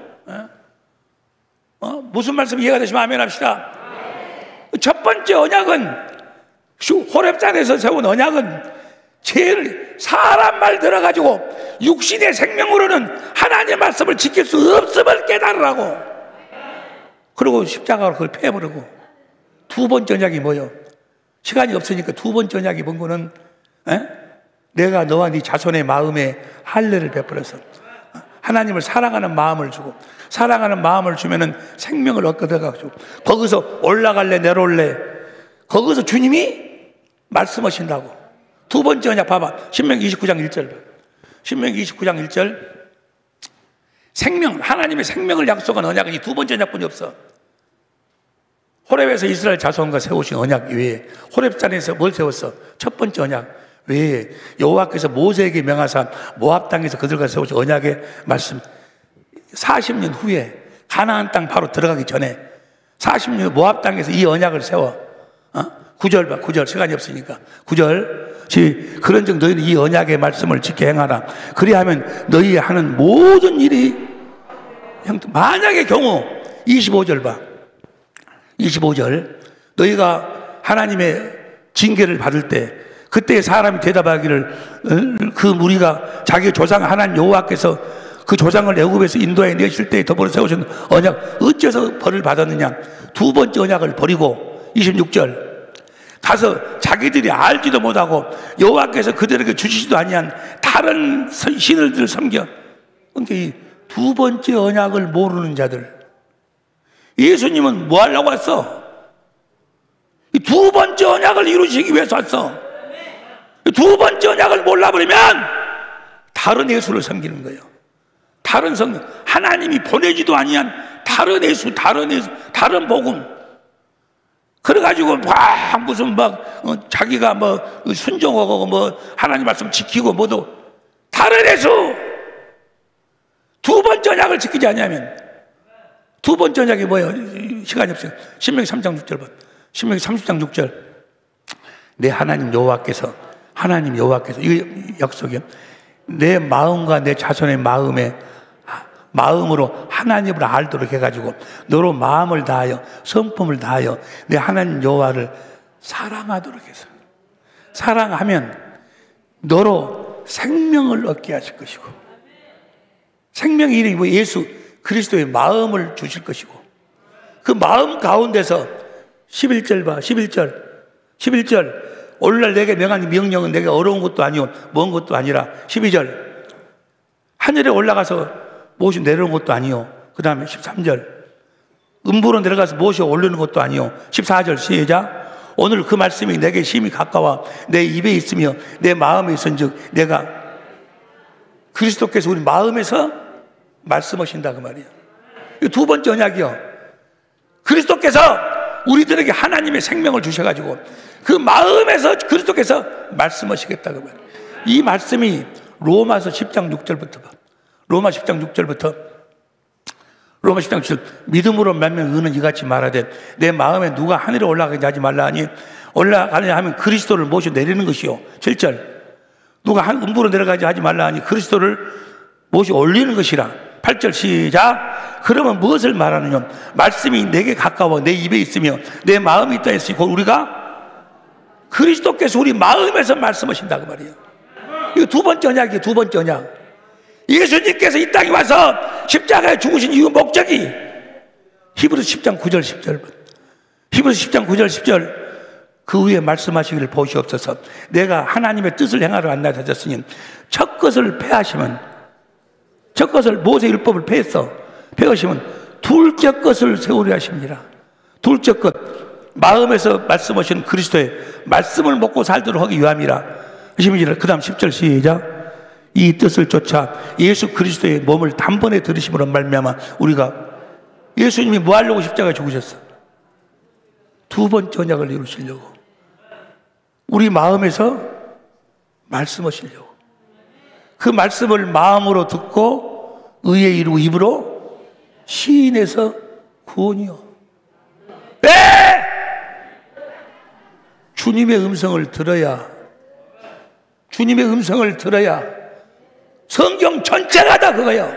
무슨 말씀 이해가 되시면 아멘 합시다. 첫 번째 언약은, 호렙산에서 세운 언약은 죄를 사람 말 들어가지고 육신의 생명으로는 하나님의 말씀을 지킬 수 없음을 깨달으라고. 그리고 십자가로 그걸 폐해버리고. 두 번째 언약이 뭐예요? 시간이 없으니까 두 번째 언약이 뭔 거는, 내가 너와 네 자손의 마음에 할례를 베풀어서 하나님을 사랑하는 마음을 주고, 사랑하는 마음을 주면은 생명을 얻어가지고, 거기서 올라갈래 내려올래, 거기서 주님이 말씀하신다고. 두 번째 언약 봐봐. 신명기 29장 1절. 신명기 29장 1절. 생명, 하나님의 생명을 약속한 언약은 이 두 번째 언약뿐이 없어. 호렙에서 이스라엘 자손과 세우신 언약 외에, 호렙산에서 뭘 세웠어? 첫 번째 언약 외에 여호와께서 모세에게 명하사 모압 땅에서 그들과 세우신 언약의 말씀. 40년 후에 가나안 땅 바로 들어가기 전에 40년 모압 땅에서 이 언약을 세워. 9절 봐, 9절. 시간이 없으니까. 9절. 그런즉 너희는 이 언약의 말씀을 지켜 행하라. 그리하면 너희 하는 모든 일이 만약의 경우 25절 봐. 25절. 너희가 하나님의 징계를 받을 때 그때 사람이 대답하기를 그 무리가 자기 조상 하나님 여호와께서 그 조상을 애굽에서 인도해 내실 때에 더불어 세우신 언약 어째서 벌을 받았느냐. 두 번째 언약을 버리고 26절 가서 자기들이 알지도 못하고 여호와께서 그들에게 주시지도 아니한 다른 신을 섬겨. 그러니까 이 두 번째 언약을 모르는 자들. 예수님은 뭐 하려고 왔어? 이 두 번째 언약을 이루시기 위해서 왔어. 이 두 번째 언약을 몰라버리면 다른 예수를 섬기는 거예요. 다른 성령, 하나님이 보내지도 아니한 다른 예수, 다른 복음. 그래가지고 막 무슨 자기가 순종하고 하나님 말씀 지키고 모두 다른 예수. 두 번째 언약을 지키지 않냐면 두 번째 언약이 뭐예요? 시간이 없어요. 신명기 3장 6절 봐. 신명기 30장 6절. 내 하나님 여호와께서 이 약속이요. 내 마음과 내 자손의 마음으로 하나님을 알도록 해가지고 너로 마음을 다하여 성품을 다하여 내 하나님 여호와를 사랑하도록 해서 사랑하면 너로 생명을 얻게 하실 것이고 생명의 이름이 뭐 예수 그리스도의 마음을 주실 것이고 그 마음 가운데서 11절 봐. 11절 오늘날 내게 명한 명령은 내게 어려운 것도 아니오 먼 것도 아니라 12절 하늘에 올라가서 못이 내려오는 것도 아니오. 그 다음에 13절 음부로 내려가서 못이 올리는 것도 아니오. 14절 시작. 오늘 그 말씀이 내게 심히 가까워 내 입에 있으며 내 마음에 있은즉 내가 그리스도께서 우리 마음에서 말씀하신다 그 말이에요. 두 번째 언약이요. 그리스도께서 우리들에게 하나님의 생명을 주셔가지고 그 마음에서 그리스도께서 말씀하시겠다 그 말이에요. 이 말씀이 로마서 10장 6절부터 봐. 로마 10장 6절부터 로마 10장 6절 믿음으로 만면 의는 이같이 말하되 내 마음에 누가 하늘에 올라가게 하지 말라 하니 올라가느냐 하면 그리스도를 모셔 내리는 것이요. 7절 누가 음부로 내려가지 하지 말라 하니 그리스도를 모셔 올리는 것이라. 8절 시작. 그러면 무엇을 말하느냐. 말씀이 내게 가까워 내 입에 있으며 내 마음에 있다 했으니 우리가 그리스도께서 우리 마음에서 말씀하신다 그 말이에요. 이거 두 번째 언약이에요. 두 번째 언약. 예수님께서 이 땅에 와서 십자가에 죽으신 이유 목적이 히브리서 10장 9절 10절 히브리서 10장 9절 10절 그 위에 말씀하시기를 보시옵소서. 내가 하나님의 뜻을 행하러 안 나타졌으니 첫 것을 패하시면 첫 것을 모세 율법을 패하시면 둘째 것을 세우려 하십니다. 둘째 것 마음에서 말씀하시는 그리스도의 말씀을 먹고 살도록 하기 위함이라. 그 다음 10절 시작. 이 뜻을 쫓아 예수 그리스도의 몸을 단번에 들으심으로 말미암아 우리가 예수님이 뭐 하려고 십자가에 죽으셨어? 두 번째 언약을 이루시려고 우리 마음에서 말씀하시려고 그 말씀을 마음으로 듣고 의에 이루고 입으로 시인해서 구원이요. 네! 주님의 음성을 들어야 성경 전체가 다 그거예요.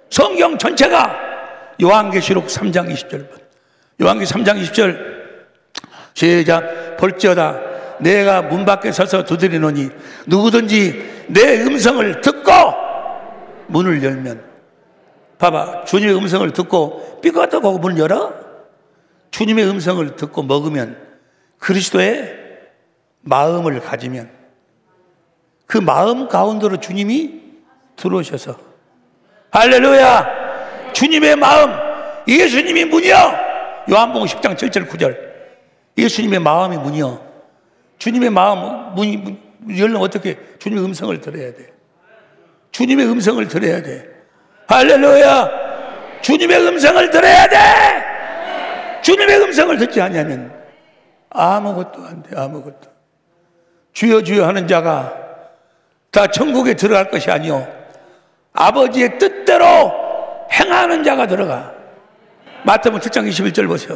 성경 전체가 요한계시록 3장 20절 요한계시록 3장 20절 시작. 볼지어다 내가 문 밖에 서서 두드리노니 누구든지 내 음성을 듣고 문을 열면 봐봐. 주님의 음성을 듣고 삐걱하고 문을 열어. 주님의 음성을 듣고 먹으면 그리스도의 마음을 가지면 그 마음 가운데로 주님이 들어오셔서 할렐루야. 주님의 마음 예수님이 문이요. 요한복음 10장 7절 9절 예수님의 마음이 문이요. 주님의 마음 문이 열면 어떻게 주님의 음성을 들어야 돼. 주님의 음성을 들어야 돼. 할렐루야. 주님의 음성을 들어야 돼. 주님의 음성을 듣지 않으면 아무것도 안 돼. 아무것도. 주여 주여 하는 자가 다 천국에 들어갈 것이 아니요 아버지의 뜻대로 행하는 자가 들어가. 마태복음 7장 21절 보세요.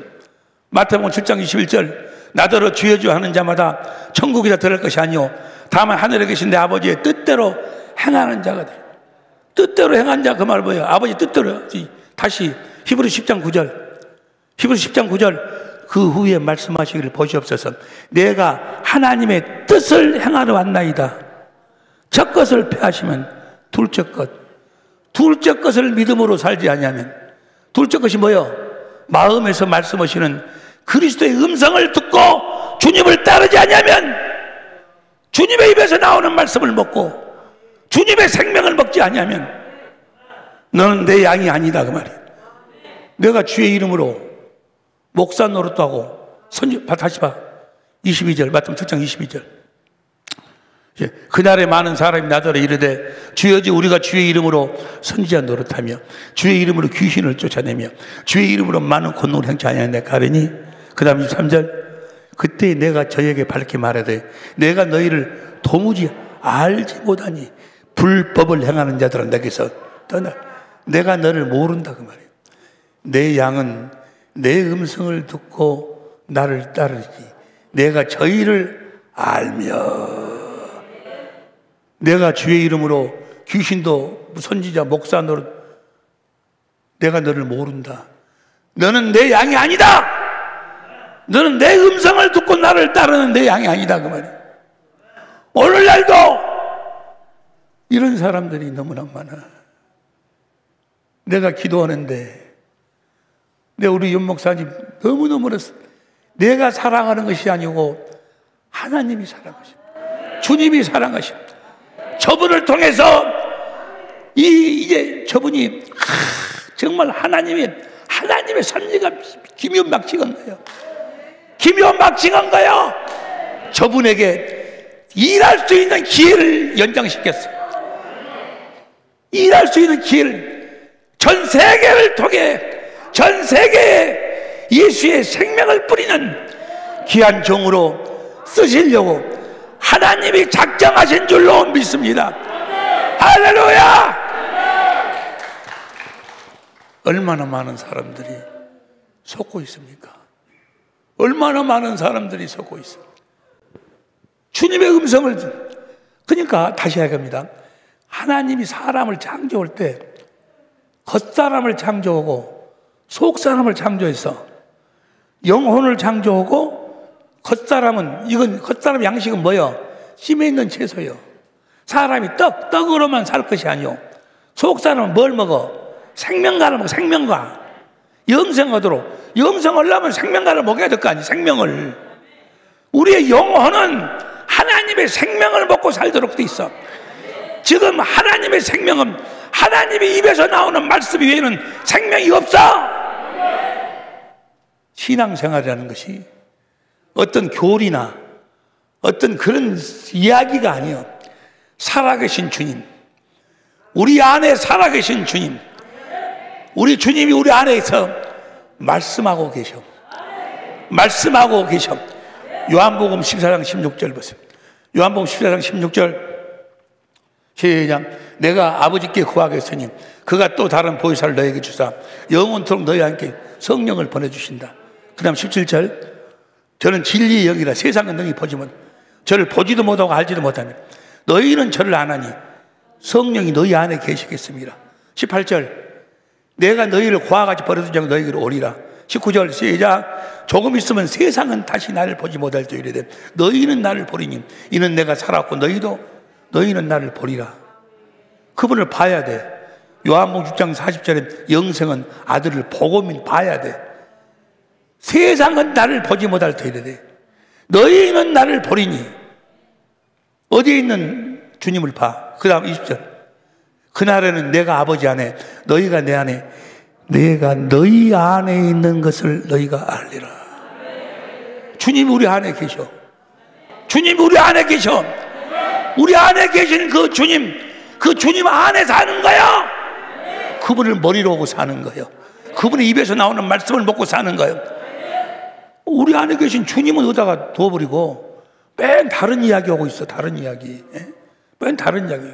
마태복음 7장 21절. 나더러 주여 주여 하는 자마다 천국에 들어갈 것이 아니요 다만 하늘에 계신 내 아버지의 뜻대로 행하는 자가 돼. 뜻대로 행한 자, 그 말 뭐예요? 아버지 뜻대로. 다시 히브리서 10장 9절. 히브리서 10장 9절. 그 후에 말씀하시기를 보시옵소서. 내가 하나님의 뜻을 행하러 왔나이다. 첫 것을 폐하시면 둘째 것. 둘째 것을 믿음으로 살지 아니하면, 둘째 것이 뭐예요? 마음에서 말씀하시는 그리스도의 음성을 듣고 주님을 따르지 아니하면, 주님의 입에서 나오는 말씀을 먹고 주님의 생명을 먹지 아니하면 너는 내 양이 아니다, 그 말이에요. 내가 주의 이름으로 목사 노릇도 하고 다시 봐. 22절, 마태복음 7장 22절. 그날에 많은 사람이 나더러 이르되 주여 주 우리가 주의 이름으로 선지자 노릇하며 주의 이름으로 귀신을 쫓아내며 주의 이름으로 많은 권능을 행치 아니하냐 가르니, 그 다음 23절. 그때 내가 저에게 밝게 말하되 내가 너희를 도무지 알지 못하니 불법을 행하는 자들은 내게서 떠나. 내가 너를 모른다, 그 말이에요. 내 양은 내 음성을 듣고 나를 따르지. 내가 저희를 알며. 내가 주의 이름으로 귀신도 선지자 목사 노릇, 내가 너를 모른다. 너는 내 양이 아니다. 너는 내 음성을 듣고 나를 따르는 내 양이 아니다, 그 말이에요. 오늘날도 이런 사람들이 너무나 많아. 내가 기도하는데, 우리 윤 목사님 너무너무 내가 사랑하는 것이 아니고 하나님이 사랑하십니다. 주님이 사랑하십니다. 저분을 통해서 이제 저분이 정말 하나님의 섭리가 기묘막측한 거예요. 기묘막측한 거예요. 저분에게 일할 수 있는 기회를 연장시켰어요. 일할 수 있는 기회를 전 세계를 통해 전 세계에 예수의 생명을 뿌리는 귀한 종으로 쓰시려고 하나님이 작정하신 줄로 믿습니다. 할렐루야! 얼마나 많은 사람들이 속고 있습니까? 얼마나 많은 사람들이 속고 있습니까? 주님의 음성을 그러니까 다시 해야합니다. 하나님이 사람을 창조할 때 겉사람을 창조하고 속사람을 창조해서 영혼을 창조하고, 겉사람은, 이건 겉사람 양식은 뭐요? 찜에 있는 채소요. 사람이 떡으로만 살 것이 아니요. 속사람은 뭘 먹어? 생명과를 먹어. 생명과 영생하도록. 영생하려면 생명과를 먹어야 될 거 아니에요. 생명을. 우리의 영혼은 하나님의 생명을 먹고 살도록 돼 있어. 지금 하나님의 생명은 하나님의 입에서 나오는 말씀 외에는 생명이 없어. 신앙생활이라는 것이 어떤 교리나 어떤 그런 이야기가 아니에요. 살아계신 주님, 우리 안에 살아계신 주님, 우리 주님이 우리 안에서 말씀하고 계셔. 말씀하고 계셔. 요한복음 14장 16절 보세요. 요한복음 14장 16절 시작. 내가 아버지께 구하겠으니 그가 또 다른 보혜사를 너에게 주사 영원토록 너희와 함께 성령을 보내주신다. 그 다음 17절. 저는 진리의 영이라 세상은 너희 보지 못, 저를 보지도 못하고 알지도 못하며 너희는 저를 아나니 성령이 너희 안에 계시겠습니다. 18절. 내가 너희를 고와 같이 버려둔 자 너희에게로 오리라. 19절 시작. 조금 있으면 세상은 다시 나를 보지 못할 줄 이르되 너희는 나를 보리니 이는 내가 살았고 너희는 나를 보리라. 그분을 봐야 돼. 요한복음 6장 40절에 영생은 아들을 보고 봐야 돼. 세상은 나를 보지 못할 터이르되 너희는 나를 보리니. 어디에 있는 주님을 봐. 그 다음 20절. 그날에는 내가 아버지 안에 너희가 내 안에 내가 너희 안에 있는 것을 너희가 알리라. 주님 우리 안에 계셔. 주님 우리 안에 계셔. 우리 안에 계신 그 주님 안에 사는 거예요. 그분을 머리로 오고 사는 거예요. 그분의 입에서 나오는 말씀을 먹고 사는 거예요. 우리 안에 계신 주님은 어디다가 둬버리고 맨 다른 이야기 하고 있어. 다른 이야기. 맨 다른 이야기.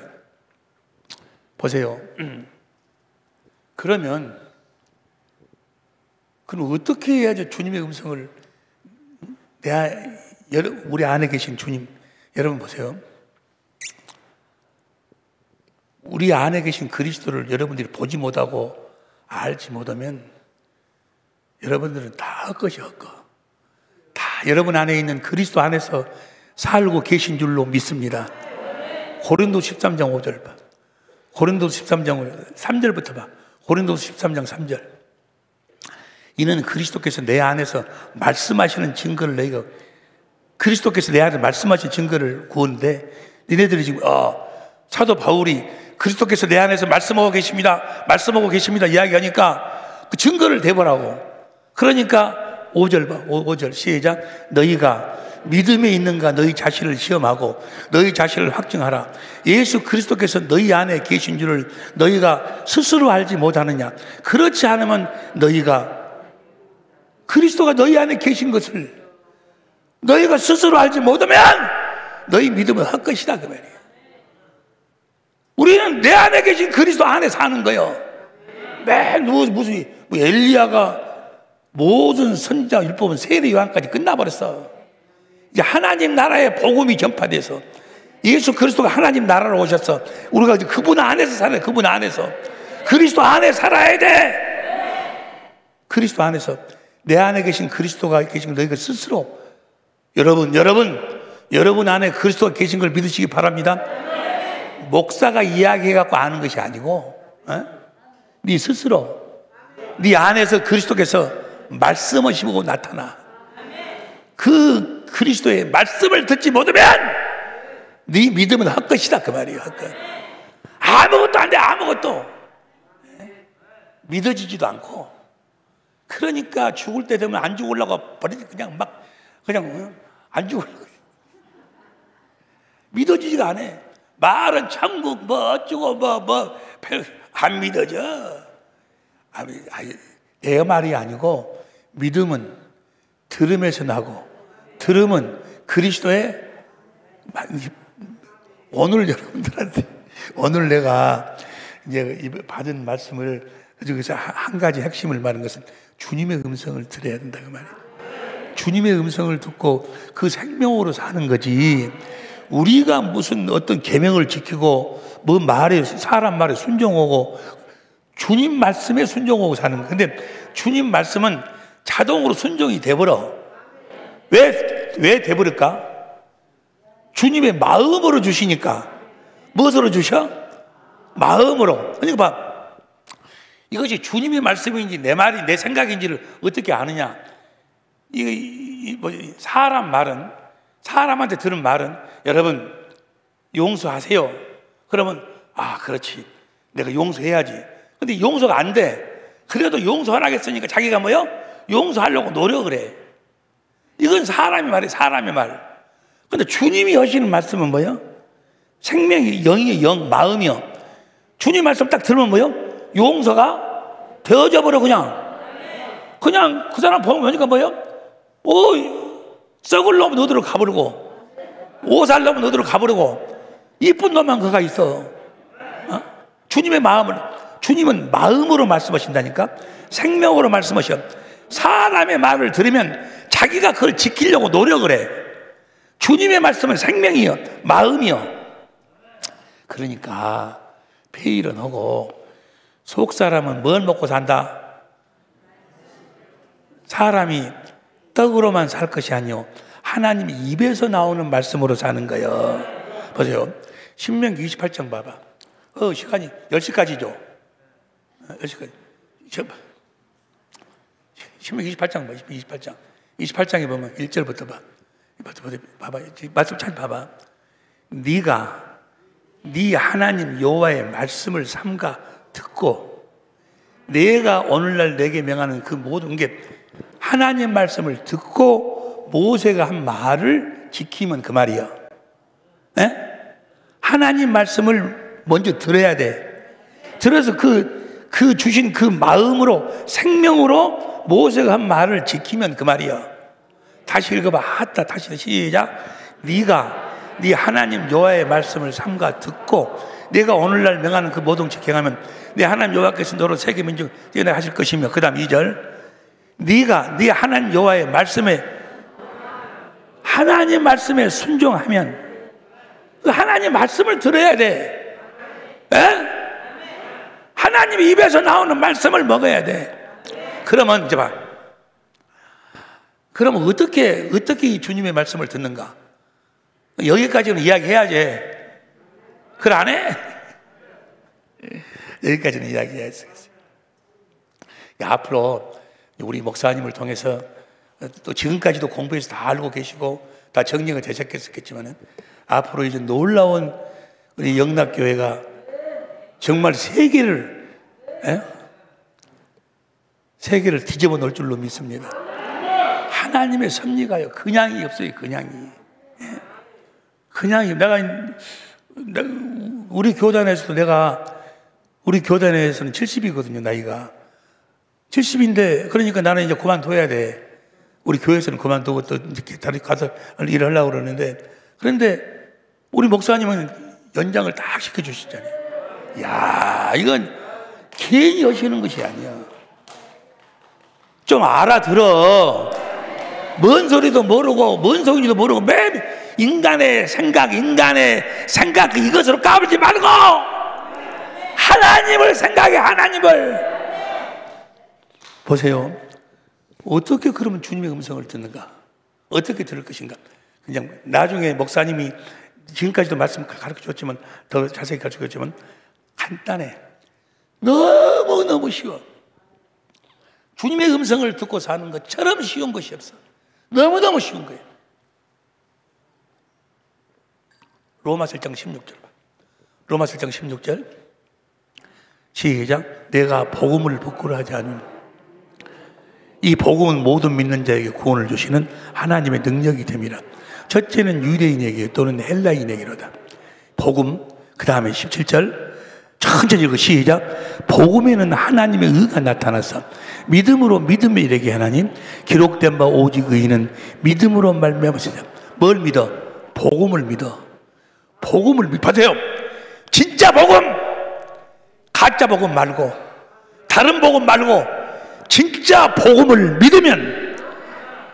보세요. 그러면 그럼 어떻게 해야지 주님의 음성을 우리 안에 계신 주님, 여러분 보세요. 우리 안에 계신 그리스도를 여러분들이 보지 못하고 알지 못하면 여러분들은 다 헛것이 헛것. 다 여러분 안에 있는 그리스도 안에서 살고 계신 줄로 믿습니다. 고린도서 13장 5절 봐. 고린도서 13장 5절 3절부터 봐. 고린도서 13장 3절. 이는 그리스도께서 내 안에서 말씀하시는 증거를 너희가 그리스도께서 내 안에 말씀하신 증거를 구하는데 니네들이 지금 사도 바울이 그리스도께서 내 안에서 말씀하고 계십니다 이야기하니까 그 증거를 대보라고. 그러니까 5절 봐. 5절 시작. 너희가 믿음에 있는가 너희 자신을 시험하고 너희 자신을 확증하라. 예수 그리스도께서 너희 안에 계신 줄을 너희가 스스로 알지 못하느냐. 그렇지 않으면 너희가 그리스도가 너희 안에 계신 것을 너희가 스스로 알지 못하면 너희 믿음은 헛것이다 그 말이에요. 우리는 내 안에 계신 그리스도 안에 사는 거예요. 매일 무슨 엘리야가 모든 선지자 율법은 세례 요한까지 끝나버렸어. 이제 하나님 나라의 복음이 전파돼서 예수 그리스도가 하나님 나라로 오셨어. 우리가 이제 그분 안에서 살아요. 그분 안에서 그리스도 안에 살아야 돼. 그리스도 안에서 내 안에 계신 그리스도가 계신 걸 너희가 스스로 여러분 안에 그리스도가 계신 걸 믿으시기 바랍니다. 목사가 이야기해갖고 아는 것이 아니고 네 스스로 네 안에서 그리스도께서 말씀하시고 나타나. 그 그리스도의 말씀을 듣지 못하면 네 믿음은 헛것이다 그 말이에요. 헛것. 아무것도 안 돼. 아무것도 믿어지지도 않고. 그러니까 죽을 때 되면 안 죽으려고 버리지. 그냥 안 죽으려고 믿어지지가 않아. 말은 천국 어쩌고 안 믿어져. 내 말이 아니고 믿음은 들음에서 나고 들음은 그리스도의 오늘 여러분들한테 오늘 내가 이제 받은 말씀을 그중에서 한 가지 핵심을 말하는 것은 주님의 음성을 들어야 된다 그 말이에요. 주님의 음성을 듣고 그 생명으로 사는 거지. 우리가 무슨 어떤 계명을 지키고 뭐 사람 말에 순종하고 주님 말씀에 순종하고 사는 거예요. 근데 주님 말씀은 자동으로 순종이 돼버려. 왜 돼버릴까? 주님의 마음으로 주시니까. 무엇으로 주셔? 마음으로. 그러니까 봐. 이것이 주님의 말씀인지 내 말이 내 생각인지를 어떻게 아느냐? 사람 말은, 사람한테 들은 말은 여러분 용서하세요. 그러면 그렇지, 내가 용서해야지. 근데 용서가 안 돼. 그래도 용서하라겠으니까 자기가 용서하려고 노력을 해. 이건 사람의 말이에요. 사람의 말. 근데 주님이 하시는 말씀은 뭐예요? 생명이 영이에요. 영, 마음이요. 주님 말씀 딱 들으면 용서가 되어져 버려. 그냥 그 사람 보니까 썩을 놈은 어디로 가버리고 오살 놈은 어디로 가버리고 이쁜 놈만 그가 있어. 주님의 마음을, 주님은 마음으로 말씀하신다니까. 생명으로 말씀하셔. 사람의 말을 들으면 자기가 그걸 지키려고 노력을 해. 주님의 말씀은 생명이요, 마음이요. 그러니까 폐일은 하고 속 사람은 뭘 먹고 산다? 사람이 떡으로만 살 것이 아니요 하나님 입에서 나오는 말씀으로 사는 거예요. 보세요. 신명기 28장 봐봐. 시간이 10시까지죠. 10시까지. 신명기 28장 봐. 28장에 보면 1절부터 봐. 봐봐. 말씀 잘 봐봐. 네가 네 하나님 여호와의 말씀을 삼가 듣고 내가 오늘날 내게 명하는 그 모든 게 하나님 말씀을 듣고 모세가 한 말을 지키면 그 말이야. 네? 하나님 말씀을 먼저 들어야 돼. 들어서 그 주신 그 마음으로 생명으로 모세가 한 말을 지키면 그 말이야. 다시 읽어봐. 다시 시작. 네가 네 하나님 여호와의 말씀을 삼가 듣고 내가 오늘날 명하는 그 모든 것 행하면 내 하나님 여호와께서 너로 세계 민족 뛰어나게 하실 것이며. 그 다음 2절. 네가 네 하나님 여호와의 말씀에, 하나님 말씀에 순종하면, 그 하나님 말씀을 들어야 돼. 에? 하나님 입에서 나오는 말씀을 먹어야 돼. 그러면 이제 봐. 그러면 어떻게 이 주님의 말씀을 듣는가? 여기까지는 이야기해야지. 그걸 안 해? 여기까지는 이야기해야지. 앞으로 우리 목사님을 통해서 또 지금까지도 공부해서 다 알고 계시고 다 정리가 되셨겠지만 앞으로 이제 놀라운 우리 영락교회가 정말 세계를 뒤집어 놓을 줄로 믿습니다. 하나님의 섭리가요, 그냥이 없어요. 그냥이. 내가 우리 교단에서는 70이거든요, 나이가. 70인데, 그러니까 나는 이제 그만둬야 돼. 우리 교회에서는 그만두고 또 이렇게 다른 가서 일을 하려고 그러는데, 그런데 우리 목사님은 연장을 딱 시켜주시잖아요. 야, 이건 괜히 하시는 것이 아니야. 좀 알아들어. 뭔 소리도 모르고, 뭔 소리도 모르고, 매일 인간의 생각 이것으로 까불지 말고, 하나님을 생각해, 하나님을. 보세요. 어떻게 그러면 주님의 음성을 듣는가? 어떻게 들을 것인가? 그냥 나중에 목사님이 지금까지도 말씀 가르쳐 줬지만, 더 자세히 가르쳐 줬지만, 간단해. 너무너무 쉬워. 주님의 음성을 듣고 사는 것처럼 쉬운 것이 없어. 너무너무 쉬운 거예요. 로마서 1장 16절. 로마서 1장 16절. 시작. 내가 복음을 부끄러워하지 않으니 이 복음은 모든 믿는 자에게 구원을 주시는 하나님의 능력이 됨이라. 첫째는 유대인에게 또는 헬라인에게로다. 복음. 그 다음에 17절. 천천히 읽어. 시작. 복음에는 하나님의 의가 나타나서 믿음으로 믿음에 이르게 하나님, 기록된 바 오직 의인은 믿음으로 말미암으시다. 뭘 믿어? 복음을 믿어. 복음을 믿으세요. 진짜 복음, 가짜 복음 말고, 다른 복음 말고, 진짜 복음을 믿으면,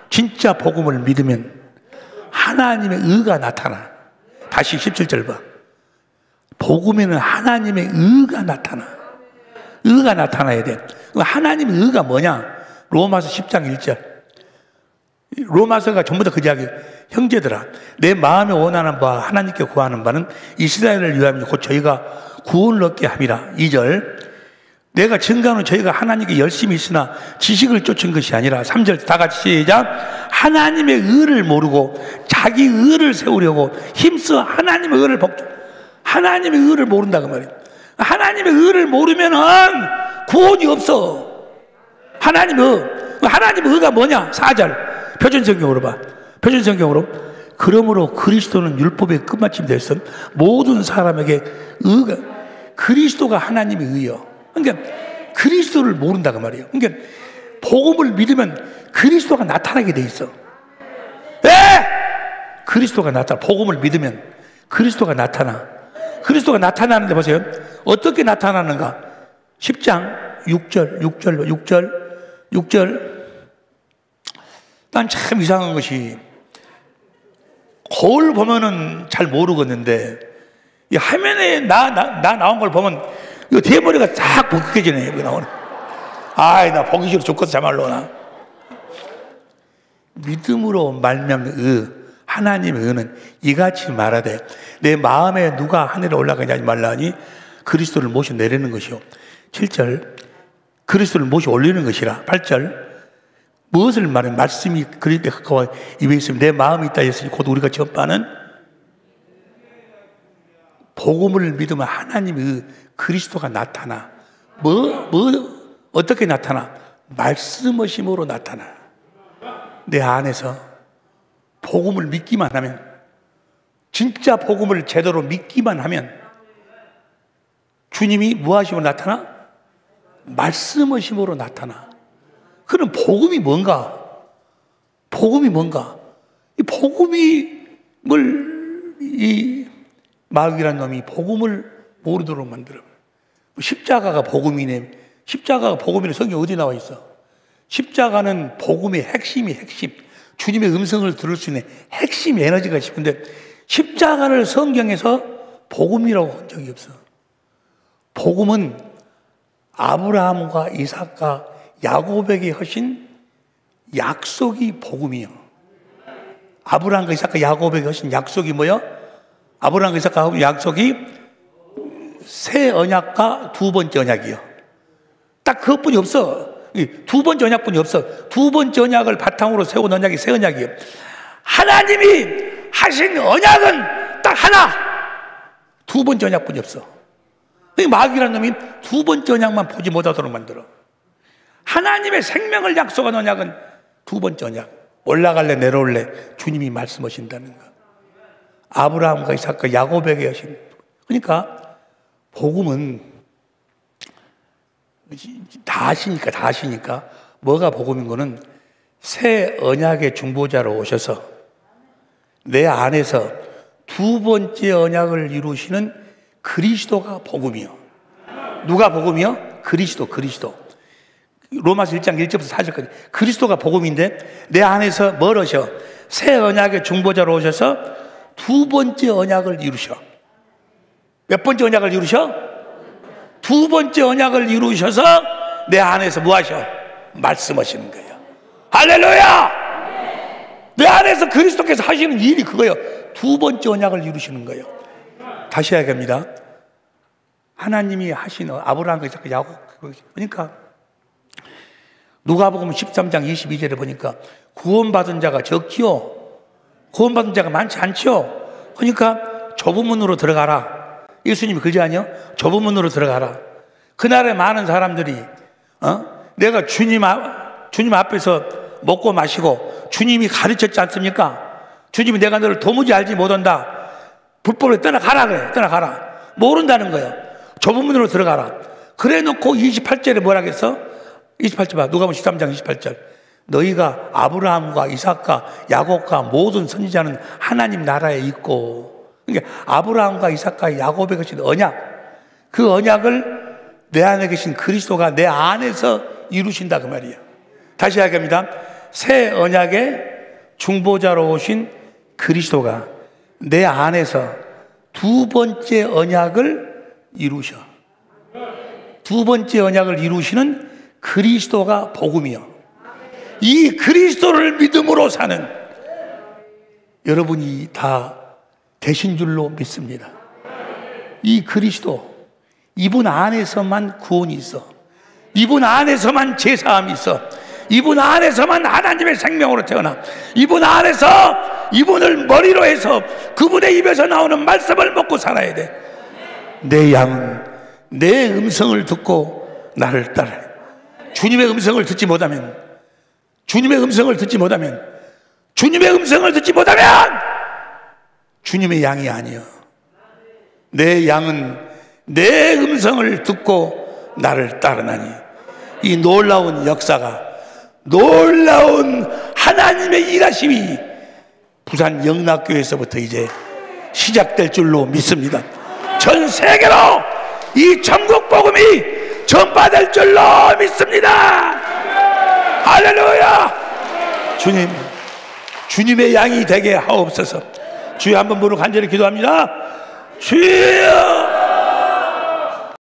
진짜 복음을 믿으면 하나님의 의가 나타나. 다시 17절 봐. 복음에는 하나님의 의가 나타나. 의가 나타나야 돼. 하나님의 의가 뭐냐? 로마서 10장 1절. 로마서가 전부 다 그 이야기. 형제들아, 내 마음에 원하는 바 하나님께 구하는 바는 이스라엘을 위하여 곧 저희가 구원을 얻게 함이라. 2절. 내가 증거하는 저희가 하나님께 열심히 있으나 지식을 쫓은 것이 아니라. 3절 다 같이 시작. 하나님의 의를 모르고 자기 의를 세우려고 힘써 하나님의 의를 복종. 하나님의 의를 모른다 그 말이에요. 하나님의 의를 모르면은 구원이 없어. 하나님의 의가 뭐냐? 4절 표준성경으로 봐. 표준성경으로. 그러므로 그리스도는 율법의 끝마침 되었음 모든 사람에게 의가, 그리스도가 하나님의 의요. 그러니까 그리스도를 모른다 그 말이에요. 그러니까 복음을 믿으면 그리스도가 나타나게 돼 있어. 그리스도가 나타나. 복음을 믿으면 그리스도가 나타나. 그리스도가 나타나는데 보세요. 어떻게 나타나는가? 10장 6절. 난 참 이상한 것이, 거울 보면은 잘 모르겠는데, 이 화면에 나 나온 걸 보면, 이거 대머리가 쫙 벗겨지네, 여기 나오네. 아이, 나 보기 싫어 죽겠어, 참말로, 나. 믿음으로 말미암는 의, 하나님의 의는 이같이 말하되, 내 마음에 누가 하늘에 올라가냐 말라니 그리스도를 모셔 내리는 것이요. 7절. 그리스도를 모셔 올리는 것이라. 8절. 무엇을 말해? 말씀이 그리 때 가까워 입에 있으면 내 마음이 있다 했으니 곧 우리가 전파하는 복음을 믿으면 하나님의 그리스도가 나타나. 어떻게 나타나? 말씀하심으로 나타나. 내 안에서 복음을 믿기만 하면, 진짜 복음을 제대로 믿기만 하면 주님이 무엇이므로 나타나? 말씀하심으로 나타나. 그럼 복음이 뭔가? 복음이 뭔가? 이 복음을 이 마귀란 놈이 복음을 모르도록 만들어. 십자가가 복음이네. 십자가가 복음이네. 성경 어디 나와 있어? 십자가는 복음의 핵심. 주님의 음성을 들을 수 있는 핵심 에너지가 싶은데 십자가를 성경에서 복음이라고 한 적이 없어. 복음은 아브라함과 이삭과 야곱에게 하신 약속이 복음이요. 아브라함과 이삭과 야곱에게 하신 약속이 뭐요? 아브라함과 이삭과 야곱의 약속이 새 언약과 두 번째 언약이요. 딱 그것뿐이 없어. 두 번째 언약뿐이 없어. 두 번째 언약을 바탕으로 세운 언약이 새 언약이에요. 하나님이 하신 언약은 딱 하나. 두 번째 언약뿐이 없어. 마귀라는 놈이 두 번째 언약만 보지 못하도록 만들어. 하나님의 생명을 약속한 언약은 두 번째 언약. 올라갈래 내려올래 주님이 말씀하신다는 거. 아브라함과 이삭과 야곱에게 하신. 그러니까 복음은 다 아시니까 뭐가 복음인 거는 새 언약의 중보자로 오셔서 내 안에서 두 번째 언약을 이루시는 그리스도가 복음이요. 누가 복음이요? 그리스도. 로마서 1장 1절부터 4절까지 그리스도가 복음인데 내 안에서 뭘 하셔? 새 언약의 중보자로 오셔서 두 번째 언약을 이루셔. 몇 번째 언약을 이루셔? 두 번째 언약을 이루셔서 내 안에서 뭐 하셔? 말씀하시는 거예요. 할렐루야! 내 안에서 그리스도께서 하시는 일이 그거예요. 두 번째 언약을 이루시는 거예요. 다시 이야기합니다. 하나님이 하시는 아브라함과 이삭과 야곱, 그러니까 누가복음 13장 22절에 보니까 구원받은 자가 적지요. 구원받은 자가 많지 않죠. 그러니까 좁은 문으로 들어가라. 예수님이 그러지 않아요? 좁은 문으로 들어가라. 그날에 많은 사람들이 내가 주님 앞에서 먹고 마시고 주님이 가르쳤지 않습니까? 주님이 내가 너를 도무지 알지 못한다. 불법으로 떠나가라 그래. 떠나가라. 모른다는 거예요. 좁은 문으로 들어가라. 그래 놓고 28절에 뭐라 했어? 28절 봐. 누가복음 13장 28절. 너희가 아브라함과 이삭과 야곱과 모든 선지자는 하나님 나라에 있고. 그러니까 아브라함과 이삭과 야곱에 계신 언약, 그 언약을 내 안에 계신 그리스도가 내 안에서 이루신다 그 말이에요. 다시 이야기합니다. 새 언약의 중보자로 오신 그리스도가 내 안에서 두 번째 언약을 이루셔. 두 번째 언약을 이루시는 그리스도가 복음이요. 이 그리스도를 믿음으로 사는 여러분이 다 되신 줄로 믿습니다. 이 그리스도, 이분 안에서만 구원이 있어. 이분 안에서만 제사함이 있어. 이분 안에서만 하나님의 생명으로 태어나. 이분 안에서 이분을 머리로 해서 그분의 입에서 나오는 말씀을 먹고 살아야 돼. 내 양은 내 음성을 듣고 나를 따라해. 주님의 음성을 듣지 못하면 주님의 음성을 듣지 못하면 주님의 양이 아니여. 내 양은 내 음성을 듣고 나를 따르나니. 이 놀라운 역사가, 놀라운 하나님의 일하심이 부산 영락교회에서부터 이제 시작될 줄로 믿습니다. 전 세계로 이 천국 복음이 전파될 줄로 믿습니다. 할렐루야. 주님의 양이 되게 하옵소서. 주여 한번 부르고 간절히 기도합니다. 주여.